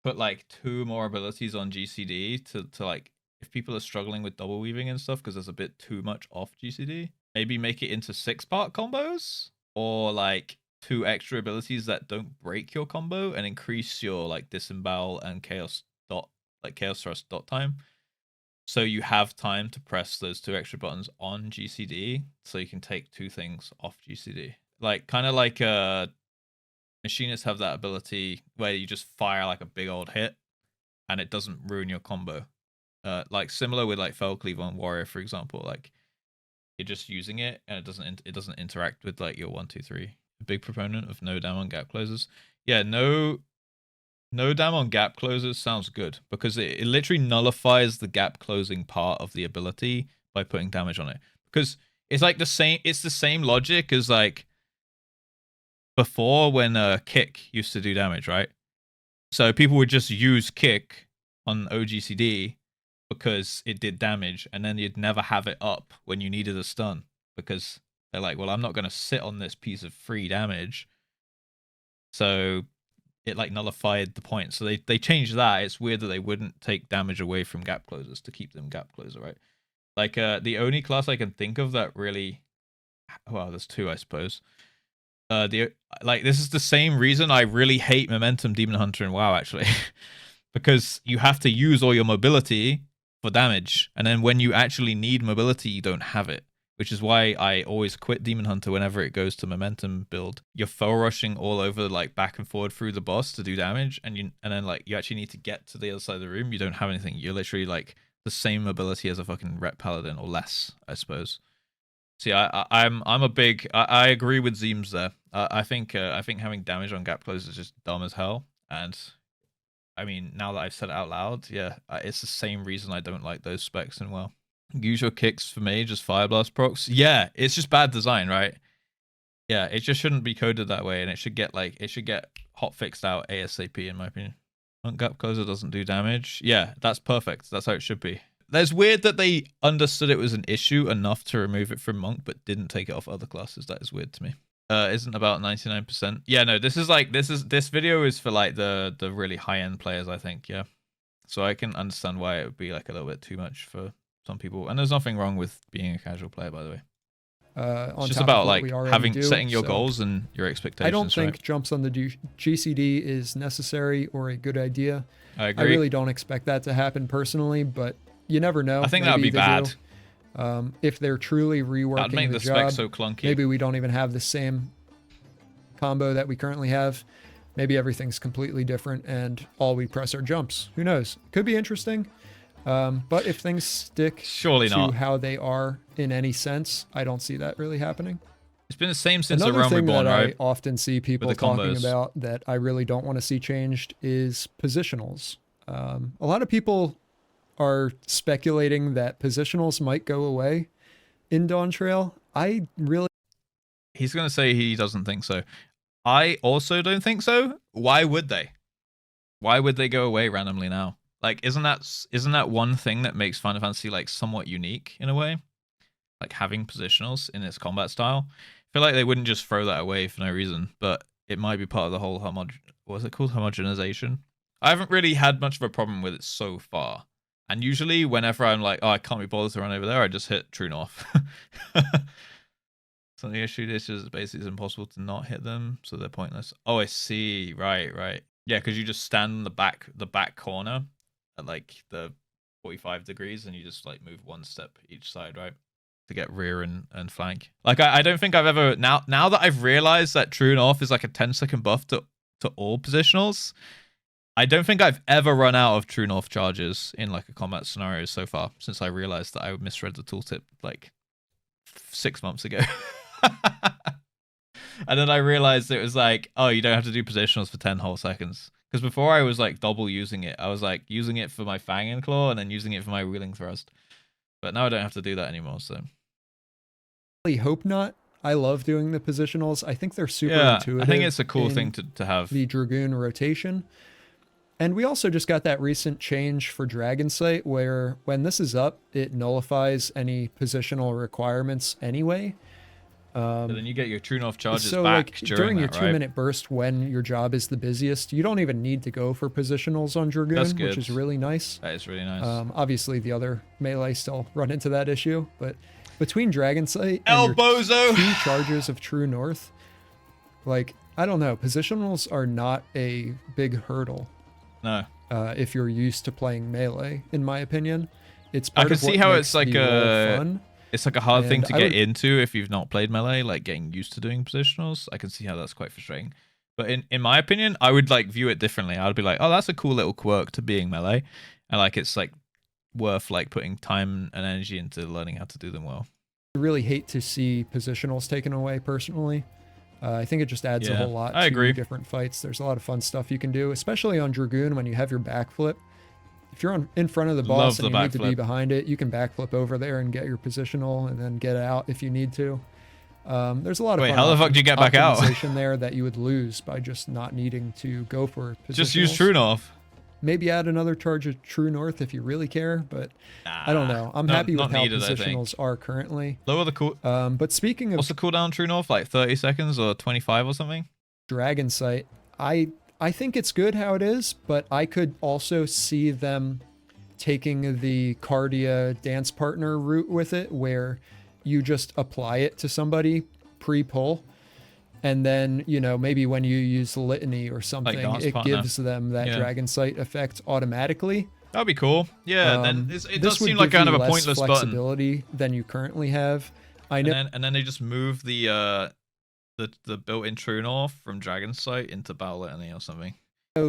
put like 2 more abilities on GCD to like, if people are struggling with double weaving and stuff because there's a bit too much off GCD, maybe make it into 6-part combos, or like 2 extra abilities that don't break your combo and increase your like disembowel and chaos thrust dot time. So you have time to press those 2 extra buttons on GCD, so you can take 2 things off GCD. Like kind of like machinists have that ability where you just fire like a big old hit and it doesn't ruin your combo. Like similar with like Fell Cleave on Warrior, for example. Like you're just using it and it doesn't interact with like your 1, 2, 3. A big proponent of no dam on gap closers. Yeah, no dam on gap closers sounds good because it literally nullifies the gap closing part of the ability by putting damage on it. Because it's like the same logic as like before when kick used to do damage, right? So people would just use kick on OGCD because it did damage, and then you'd never have it up when you needed a stun because they're like, well, I'm not going to sit on this piece of free damage. So it like nullified the point. So they changed that. It's weird that they wouldn't take damage away from gap closers to keep them gap closer, right? Like the only class I can think of that really, well, there's 2, I suppose. This is the same reason I really hate Momentum Demon Hunter in WoW, actually. Because you have to use all your mobility for damage, and then when you actually need mobility, you don't have it, which is why I always quit Demon Hunter whenever it goes to momentum build. You're foe rushing all over, like back and forward through the boss to do damage, and then like you actually need to get to the other side of the room. You don't have anything. You're literally like the same ability as a fucking rep paladin or less, I suppose. See, I'm a big. I agree with Zeems there. I think having damage on gap close is just dumb as hell. And I mean, now that I've said it out loud, yeah, it's the same reason I don't like those specs in WoW. Usual kicks for me, just Fire Blast procs. Yeah, it's just bad design, right? Yeah, it just shouldn't be coded that way, and it should get hot fixed out ASAP, in my opinion. Monk gap closer doesn't do damage. Yeah, that's perfect. That's how it should be. That's weird that they understood it was an issue enough to remove it from Monk, but didn't take it off other classes. That is weird to me. Isn't about 99%. Yeah, no, this video is for like the really high end players, I think. Yeah, so I can understand why it would be like a little bit too much for some people, and there's nothing wrong with being a casual player, by the way. It's just about like setting your goals and your expectations. I don't think jumps on the GCD is necessary or a good idea. I agree. I really don't expect that to happen personally, but you never know. I think that would be bad. If they're truly reworking that'd make the job, spec so clunky. Maybe we don't even have the same combo that we currently have. Maybe everything's completely different and all we press are jumps. Who knows? Could be interesting. But if things stick to how they are in any sense, I don't see that really happening. It's been the same since the Realm Reborn, right? Another thing that I often see people talking about that I really don't want to see changed is positionals. A lot of people are speculating that positionals might go away in Dawntrail. He's going to say he doesn't think so. I also don't think so. Why would they? Why would they go away randomly now? Like, isn't that one thing that makes Final Fantasy like somewhat unique in a way? Like having positionals in its combat style. I feel like they wouldn't just throw that away for no reason, but it might be part of the whole homogenization. I haven't really had much of a problem with it so far. And usually whenever I'm like, oh, I can't be bothered to run over there, I just hit True North. So the issue is just basically it's impossible to not hit them, so they're pointless. Oh, I see. Right. Yeah, because you just stand in the back corner at like the 45 degrees and you just like move one step each side, right? To get rear and flank. Like I don't think I've ever now that I've realized that True North is like a 10-second buff to all positionals, I don't think I've ever run out of True North charges in like a combat scenario so far since I realized that I misread the tooltip like 6 months ago. And then I realized it was like, oh, you don't have to do positionals for 10 whole seconds. Because before I was like double using it. I was like using it for my Fang and Claw and then using it for my Wheeling Thrust. But now I don't have to do that anymore, so. I hope not. I love doing the positionals. I think they're super intuitive. I think it's a cool thing to have. The Dragoon rotation. And we also just got that recent change for Dragon Sight where when this is up, it nullifies any positional requirements anyway. So then you get your True North charges so back like during your 2-minute burst when your job is the busiest, you don't even need to go for positionals on Dragoon, which is really nice. That is really nice. Obviously, the other melee still run into that issue, but between Dragon Sight and your 2 charges of True North, like, I don't know, positionals are not a big hurdle. No. If you're used to playing melee, in my opinion. It's part I can of what see how makes it's like the fun. It's like a hard thing to get into if you've not played melee, like getting used to doing positionals. I can see how that's quite frustrating. But in my opinion, I would like view it differently. I would be like, oh, that's a cool little quirk to being melee. And like it's like worth like putting time and energy into learning how to do them well. I really hate to see positionals taken away personally. I think it just adds a whole lot to different fights. There's a lot of fun stuff you can do, especially on Dragoon when you have your backflip. If you're in front of the boss and you need to be behind it, you can backflip over there and get your positional and then get out if you need to. There's a lot of how the fuck do you get back out? There that you would lose by just not needing to go for positionals. Just use True North. Maybe add another charge of True North if you really care, but I don't know. I'm happy with how positionals are currently. Lower the cool. But speaking of, what's the cooldown True North? Like 30 seconds or 25 or something? Dragon Sight. I think it's good how it is, but I could also see them taking the Cardia dance partner route with it, where you just apply it to somebody pre-pull, and then, you know, maybe when you use Litany or something, it gives them that Dragon Sight effect automatically. That'd be cool. Yeah, then it does seem like kind of a pointless flexibility than you currently have. I know. And then they just move the built-in True North from Dragon Sight into Battle Litany or something.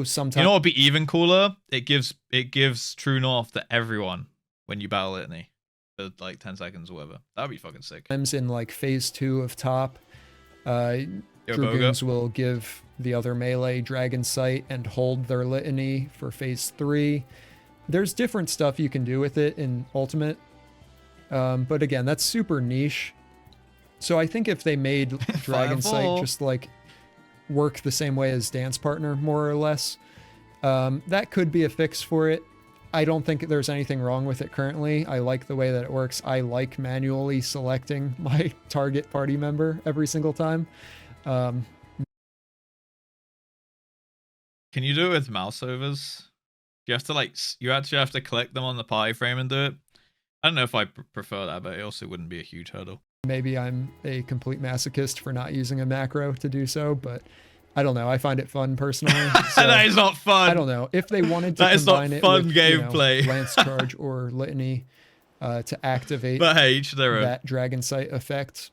Sometimes You know what would be even cooler? It gives True North to everyone when you Battle Litany for like 10 seconds or whatever. That'd be fucking sick. in like phase 2 of top, Yo, Dragoons Boga. will give the other melee Dragon Sight and hold their Litany for phase 3. There's different stuff you can do with it in Ultimate. But again, that's super niche. So I think if they made Dragon Sight just like work the same way as Dance Partner, more or less, that could be a fix for it. I don't think there's anything wrong with it currently. I like the way that it works. I like manually selecting my target party member every single time. Can you do it with mouse overs? You have to like, you actually have to click them on the party frame and do it. I don't know if I prefer that, but it also wouldn't be a huge hurdle. Maybe I'm a complete masochist for not using a macro to do so, but I don't know. I find it fun personally. So That is not fun. I don't know if they wanted to That is not combine it fun with, gameplay. Lance Charge or Litany to activate But hey, each their own. that Dragon Sight effect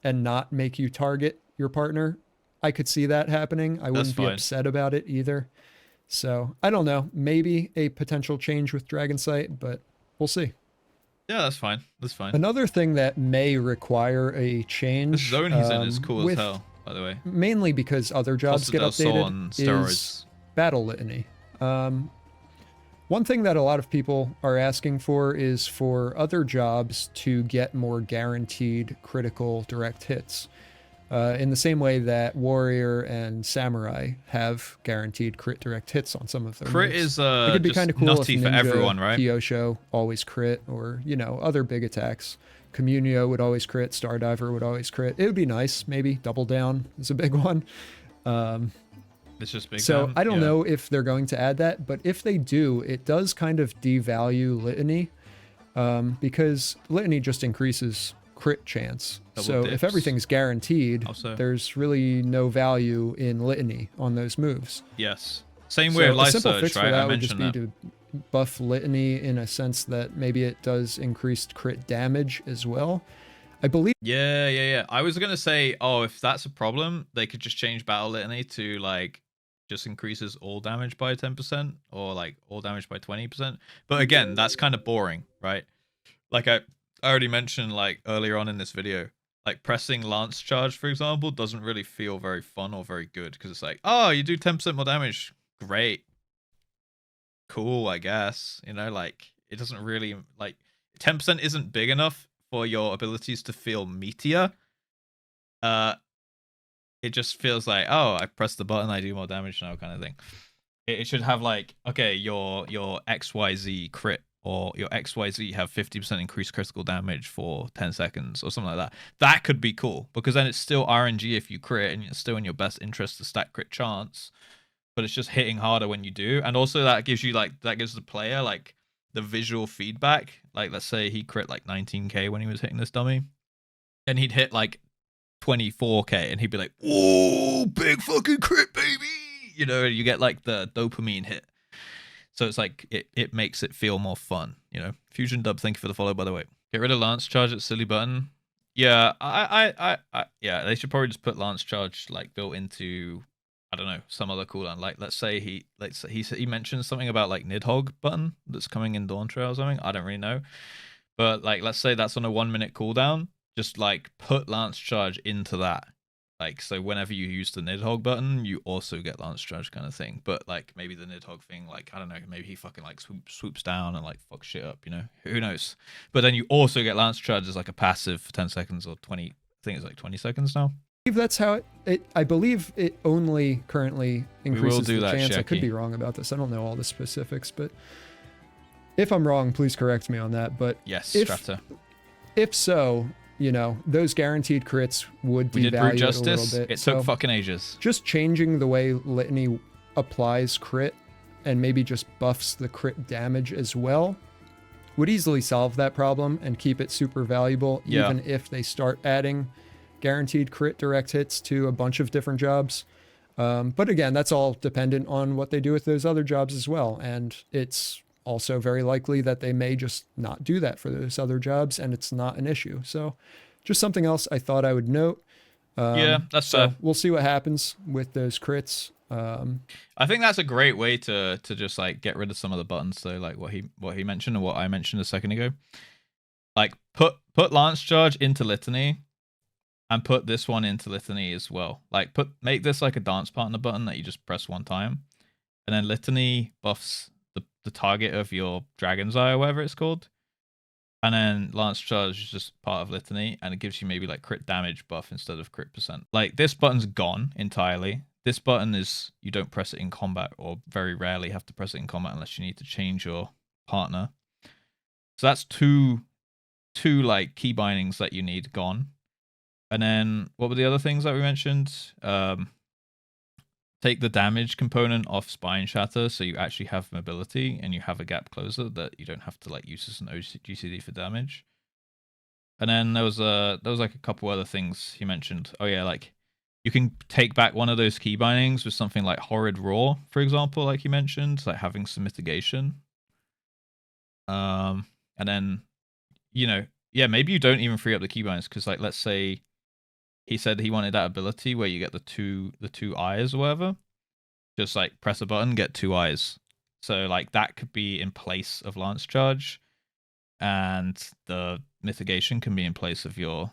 and not make you target your partner. I could see that happening. I wouldn't be fine. upset about it either. So I don't know. Maybe a potential change with Dragon Sight, but we'll see. Yeah, that's fine. That's fine. Another thing that may require a change. This zone he's in is cool as with- hell, by the way. Mainly because other jobs get Costa del Sol on updated is steroids. Battle Litany. One thing that a lot of people are asking for is for other jobs to get more guaranteed critical direct hits. In the same way that Warrior and Samurai have guaranteed crit direct hits on some of their Crit moves. is It could be just kind of cool nutty if for Ninja, everyone, right? Kyosho always crit, or other big attacks. Communio would always crit. Stardiver would always crit. It would be nice. Maybe Double Down is a big one. It's just big. So time. I don't Yeah. know if they're going to add that, but if they do, it does kind of devalue Litany, because Litany just increases crit chance. Double so dips. if everything's guaranteed, Also. there's really no value in Litany on those moves. Yes. Same way with So a Life simple Surge, fix for right? that I would just mentioned be that. to buff Litany in a sense that maybe it does increased crit damage as well. I believe Yeah. I was gonna say, if that's a problem, they could just change Battle Litany to like just increases all damage by 10% or like all damage by 20%. But again, that's kind of boring, right? Like I already mentioned like earlier on in this video, like pressing Lance Charge, for example, doesn't really feel very fun or very good because it's like, oh, you do 10% more damage. Great. Cool, I guess. Like it doesn't really like 10% isn't big enough for your abilities to feel meatier. It just feels like, I press the button, I do more damage now, kind of thing. It should have like, okay, your XYZ crit or your XYZ have 50% increased critical damage for 10 seconds or something like that. That could be cool because then it's still RNG if you crit and it's still in your best interest to stack crit chance, but it's just hitting harder when you do. And also that gives the player like the visual feedback. Like let's say he crit like 19k when he was hitting this dummy, and he'd hit like 24k and he'd be like, "Whoa, big fucking crit, baby!" You get like the dopamine hit. So it's like it makes it feel more fun. Fusion Dub, thank you for the follow, by the way. Get rid of Lance Charge at silly button. Yeah, I yeah, they should probably just put Lance Charge like built into, I don't know, some other cooldown. Like let's say he mentioned something about like Nidhogg button that's coming in Dawntrail or something. I don't really know, but like let's say that's on a 1 minute cooldown. Just like put Lance Charge into that. Like, so whenever you use the Nidhogg button, you also get Lance Charge kind of thing. But like maybe the Nidhogg thing, like, I don't know, maybe he fucking like swoops down and like fucks shit up, Who knows? But then you also get Lance Charge as like a passive for 10 seconds or 20, I think it's like 20 seconds now. that's how I believe it only currently increases do the that, chance. I could Shecky. be wrong about this. I don't know all the specifics, but if I'm wrong, please correct me on that. But Yes, If- Strata. if so, those guaranteed crits would We did devalue Brute it a Justice. little bit. It So took fucking ages. just changing the way Litany applies crit and maybe just buffs the crit damage as well would easily solve that problem and keep it super valuable, Yeah. even if they start adding guaranteed crit direct hits to a bunch of different jobs. But again, that's all dependent on what they do with those other jobs as well. And it's also very likely that they may just not do that for those other jobs, and it's not an issue. So just something else I thought I would note. Yeah, that's so fair. we'll see what happens with those crits. I think that's a great way to just like get rid of some of the buttons. So like what he mentioned and what I mentioned a second ago. Like put Lance Charge into Litany, and put this one into Litany as well. Like make this like a dance partner button that you just press one time, and then Litany buffs the target of your Dragon's Eye or whatever it's called, and then Lance Charge is just part of Litany, and it gives you maybe like crit damage buff instead of crit percent. Like this button's gone entirely. This button is, you don't press it in combat, or very rarely have to press it in combat unless you need to change your partner. So that's two like key bindings that you need gone. And then what were the other things that we mentioned? Take the damage component off Spine Shatter, so you actually have mobility and you have a gap closer that you don't have to like use as an GCD for damage. And then there was like a couple other things he mentioned. Oh yeah, like you can take back one of those key bindings with something like Horrid Roar, for example, like you mentioned, like having some mitigation. And then, yeah, maybe you don't even free up the key bindings, because like let's say he said he wanted that ability where you get the two eyes or whatever. Just like press a button, get 2 eyes. So like that could be in place of Lance Charge, and the mitigation can be in place of your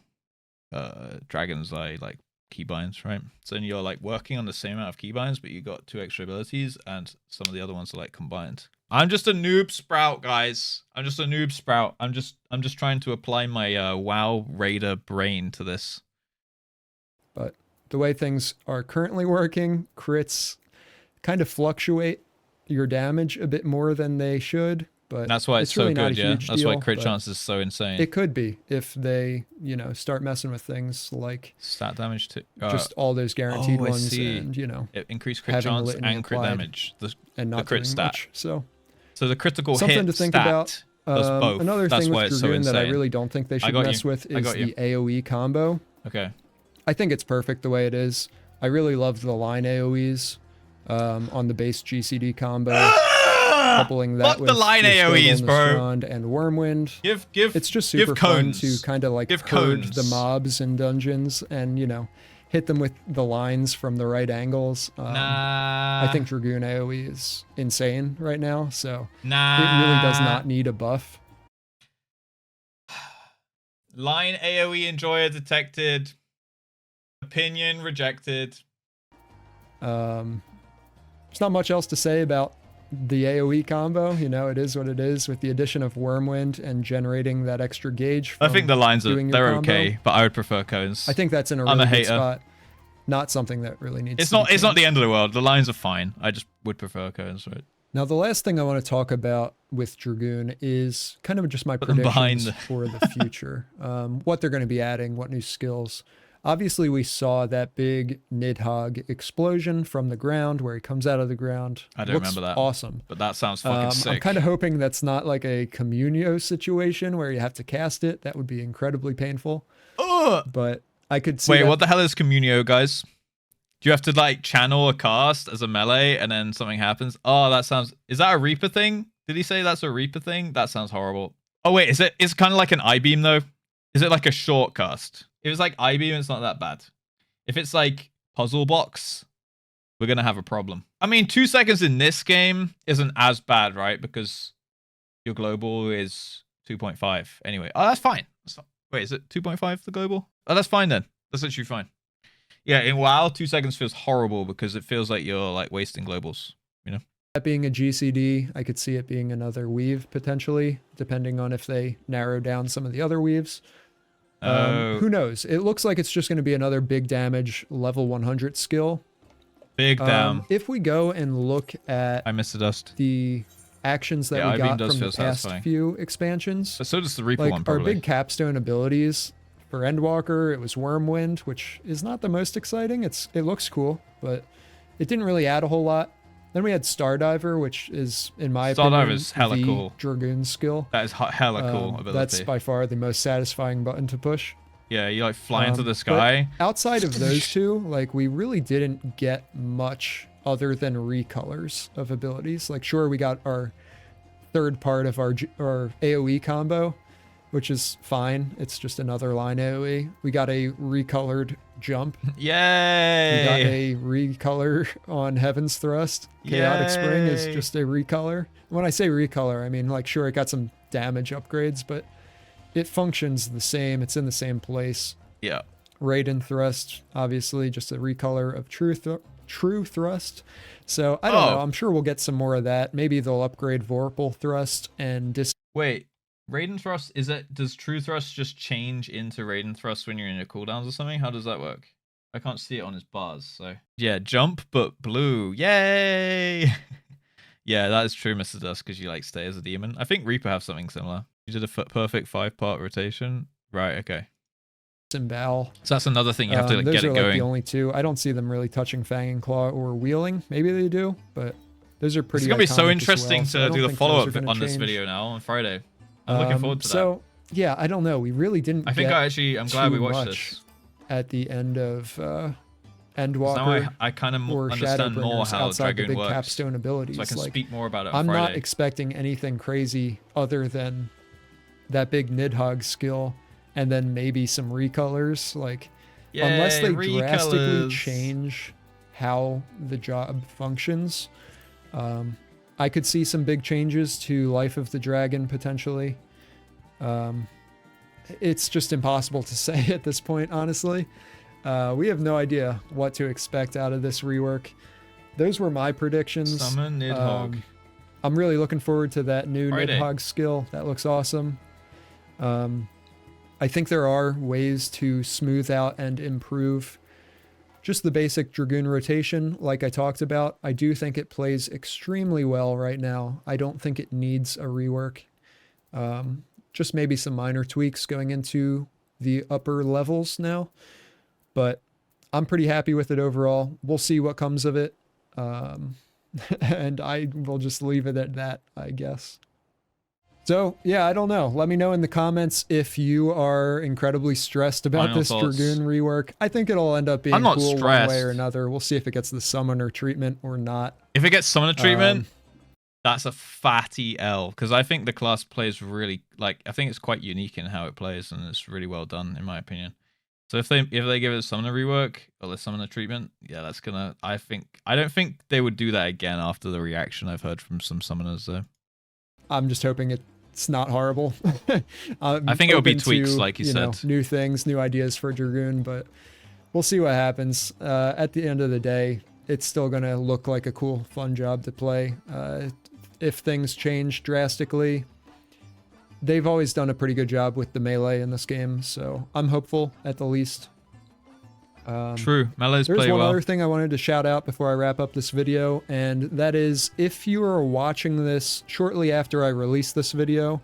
Dragon's Eye like keybinds, right? So then you're like working on the same amount of keybinds, but you got 2 extra abilities, and some of the other ones are like combined. I'm just a noob sprout, guys. I'm just a noob sprout. I'm just trying to apply my WoW Raider brain to this. But the way things are currently working, crits kind of fluctuate your damage a bit more than they should. But that's why it's so really good, yeah. That's why crit but chance is so insane. It could be if they, start messing with things like stat damage too. Just all those guaranteed ones, see. and it increased crit chance and crit damage. And not the crit stat. Much, so the critical something hit to think stat about. does both. Another That's thing why with it's so Dragoon that I insane. really don't think they should mess with is the AoE combo. Okay. I think it's perfect the way it is. I really love the line AoEs on the base GCD combo. Coupling that with the line AoEs, bro. And Wormwind. It's just super fun to kind of like herd the cones. mobs in dungeons and, hit them with the lines from the right angles. I think Dragoon AoE is insane right now, so it really does not need a buff. Line AoE enjoyer detected. Opinion rejected. There's not much else to say about the AoE combo. It is what it is, with the addition of Wormwind and generating that extra gauge. I think the lines they're combo. okay, but I would prefer cones. I think that's in a really good spot. Not something that really needs It's to not be it's not the changed. end of the world. The lines are fine. I just would prefer cones, right? Now, the last thing I want to talk about with Dragoon is kind of just my Put them behind predictions for the future. What they're going to be adding, what new skills. Obviously, we saw that big Nidhogg explosion from the ground where he comes out of the ground. I don't remember that. Awesome. But that sounds fucking sick. I'm kind of hoping that's not like a Communio situation where you have to cast it. That would be incredibly painful. Ugh. But I could see. Wait, that. what the hell is Communio, guys? Do you have to like channel a cast as a melee and then something happens? Oh, that sounds... Is that a Reaper thing? Did he say that's a Reaper thing? That sounds horrible. Oh wait, it's kind of like an I-beam though? Is it like a short cast? If it's like I-beam, it's not that bad. If it's like Puzzle Box, we're going to have a problem. I mean, 2 seconds in this game isn't as bad, right? Because your global is 2.5 anyway. Oh, that's fine. Wait, is it 2.5 the global? Oh, that's fine then. That's actually fine. Yeah, in WoW, 2 seconds feels horrible because it feels like you're like wasting globals, That being a GCD, I could see it being another weave potentially, depending on if they narrow down some of the other weaves. Who knows? It looks like it's just going to be another big damage level 100 skill. Big damn. If we go and look at I missed the dust. the actions that we got from the past few expansions, But so does the Reaper like one, probably. our big capstone abilities for Endwalker, it was Wormwind, which is not the most exciting. It looks cool, but it didn't really add a whole lot. Then we had Stardiver, which is, in my opinion, Stardiver's hella the cool. Dragoon skill. That is hella cool ability. That's by far the most satisfying button to push. Yeah, you like fly into the sky. Outside of those two, like we really didn't get much other than recolors of abilities. Like sure, we got our third part of our AoE combo. which is fine. It's just another line AoE. We got a recolored jump. Yay! We got a recolor on Heaven's Thrust. Chaotic Spring is Yay! just a recolor. When I say recolor, I mean, like, sure, it got some damage upgrades, but it functions the same. It's in the same place. Yeah. Raiden Thrust, obviously, just a recolor of True Thrust. So, I don't know. I'm sure we'll get some more of that. Maybe they'll upgrade Vorpal Thrust and Wait, Raiden Thrust, does True Thrust just change into Raiden Thrust when you're in your cooldowns or something? How does that work? I can't see it on his bars, so. Yeah, jump, but blue. Yay! Yeah, that is true, Mr. Dusk, because you like stay as a demon. I think Reaper have something similar. You did a perfect 5-part rotation. Right, okay. Symbol. So that's another thing you have to Those get are it like going. the only two. I don't see them really touching Fang and Claw or Wheeling. Maybe they do, but those are pretty. It's gonna be so iconic as interesting well, so I to don't do the think follow those are up gonna on this change. video now on Friday. I'm looking forward to that. So yeah, I don't know. We really didn't. I think I'm glad we watched much this. At the end of Now Endwalker I kind of or understand more Shadowbringers how outside the Dragoon big works, capstone abilities. so I can Like, speak more about it on I'm Friday. not expecting anything crazy other than that big Nidhogg skill, and then maybe some recolors. Like, unless they drastically recolors. change how the job functions, I could see some big changes to Life of the Dragon potentially. It's just impossible to say at this point, honestly. We have no idea what to expect out of this rework. Those were my predictions. Summon Nidhogg. I'm really looking forward to that new Friday. Nidhogg skill. That looks awesome. I think there are ways to smooth out and improve just the basic Dragoon rotation, like I talked about. I do think it plays extremely well right now. I don't think it needs a rework. Just maybe some minor tweaks going into the upper levels now. But I'm pretty happy with it overall. We'll see what comes of it. And I will just leave it at that, I guess. So, yeah, I don't know. Let me know in the comments if you are incredibly stressed about Final this thoughts. Dragoon rework. I think it'll end up being I'm not cool one stressed. way or another. We'll see if it gets the summoner treatment or not. If it gets summoner treatment, that's a fatty L, because I think the class plays really, like, I think it's quite unique in how it plays, and it's really well done in my opinion. So if they give it a summoner rework or the summoner treatment, yeah, that's gonna. I don't think they would do that again after the reaction I've heard from some summoners though. I'm just hoping it's not horrible. I think it'll be open tweaks, to, like you said. new things, new ideas for Dragoon, but we'll see what happens. At the end of the day, it's still going to look like a cool, fun job to play. If things change drastically, they've always done a pretty good job with the melee in this game, so I'm hopeful at the least. True, melee's There's play one well. other thing I wanted to shout out before I wrap up this video, and that is if you are watching this shortly after I release this video,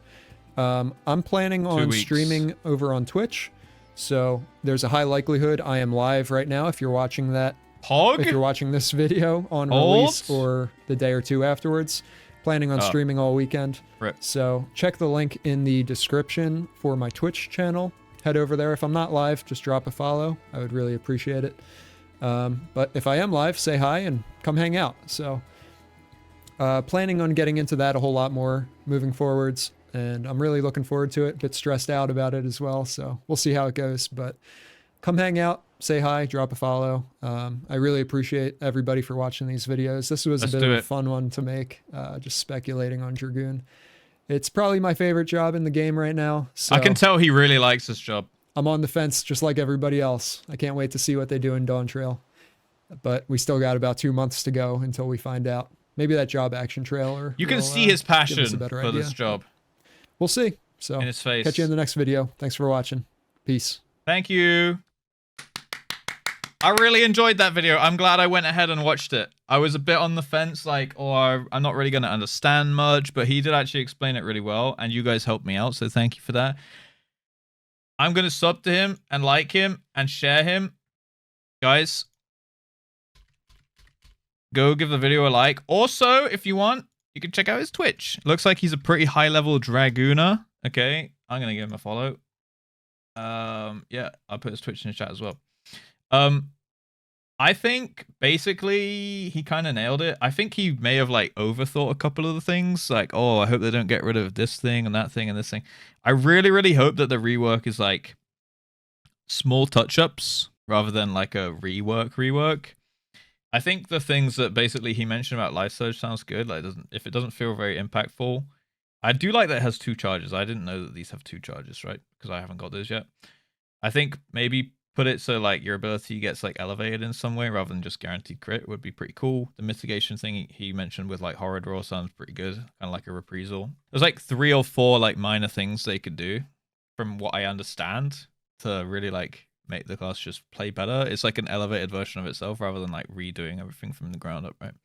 I'm planning on weeks. streaming over on Twitch, so there's a high likelihood I am live right now if you're watching that. Hog? If you're watching this video on Hold. release or the day or two afterwards. Planning on streaming all weekend. Rip. So check the link in the description for my Twitch channel. Head over there. If I'm not live, just drop a follow. I would really appreciate it. But if I am live, say hi and come hang out. So planning on getting into that a whole lot more moving forwards. And I'm really looking forward to it. Get stressed out about it as well. So we'll see how it goes. But come hang out. Say hi, drop a follow. I really appreciate everybody for watching these videos. This was Let's a bit do of a it. fun one to make, just speculating on Dragoon. It's probably my favorite job in the game right now. So I can tell he really likes this job. I'm on the fence just like everybody else. I can't wait to see what they do in Dawntrail. But we still got about 2 months to go until we find out. Maybe that job action trailer. You can will, see his give us passion a better for this idea. job We'll see. So in his face. catch you in the next video. Thanks for watching. Peace. Thank you. I really enjoyed that video. I'm glad I went ahead and watched it. I was a bit on the fence, like, oh, I'm not really going to understand much, but he did actually explain it really well, and you guys helped me out, so thank you for that. I'm going to sub to him and like him and share him. Guys, go give the video a like. Also, if you want, you can check out his Twitch. Looks like he's a pretty high-level Dragooner. Okay, I'm going to give him a follow. Yeah, I'll put his Twitch in the chat as well. I think basically he kind of nailed it. I think he may have like overthought a couple of the things, like, oh, I hope they don't get rid of this thing and that thing and this thing. I really, really hope that the rework is like small touch-ups rather than like a rework. I think the things that basically he mentioned about Life Surge sounds good. Like, if it doesn't feel very impactful, I do like that it has 2 charges. I didn't know that these have 2 charges, right? Because I haven't got those yet. I think maybe put it so like your ability gets like elevated in some way rather than just guaranteed crit would be pretty cool. The mitigation thing he mentioned with like horror draw sounds pretty good, kind of like a reprisal. There's like 3 or 4 like minor things they could do from what I understand to really like make the class just play better. It's like an elevated version of itself rather than like redoing everything from the ground up, right?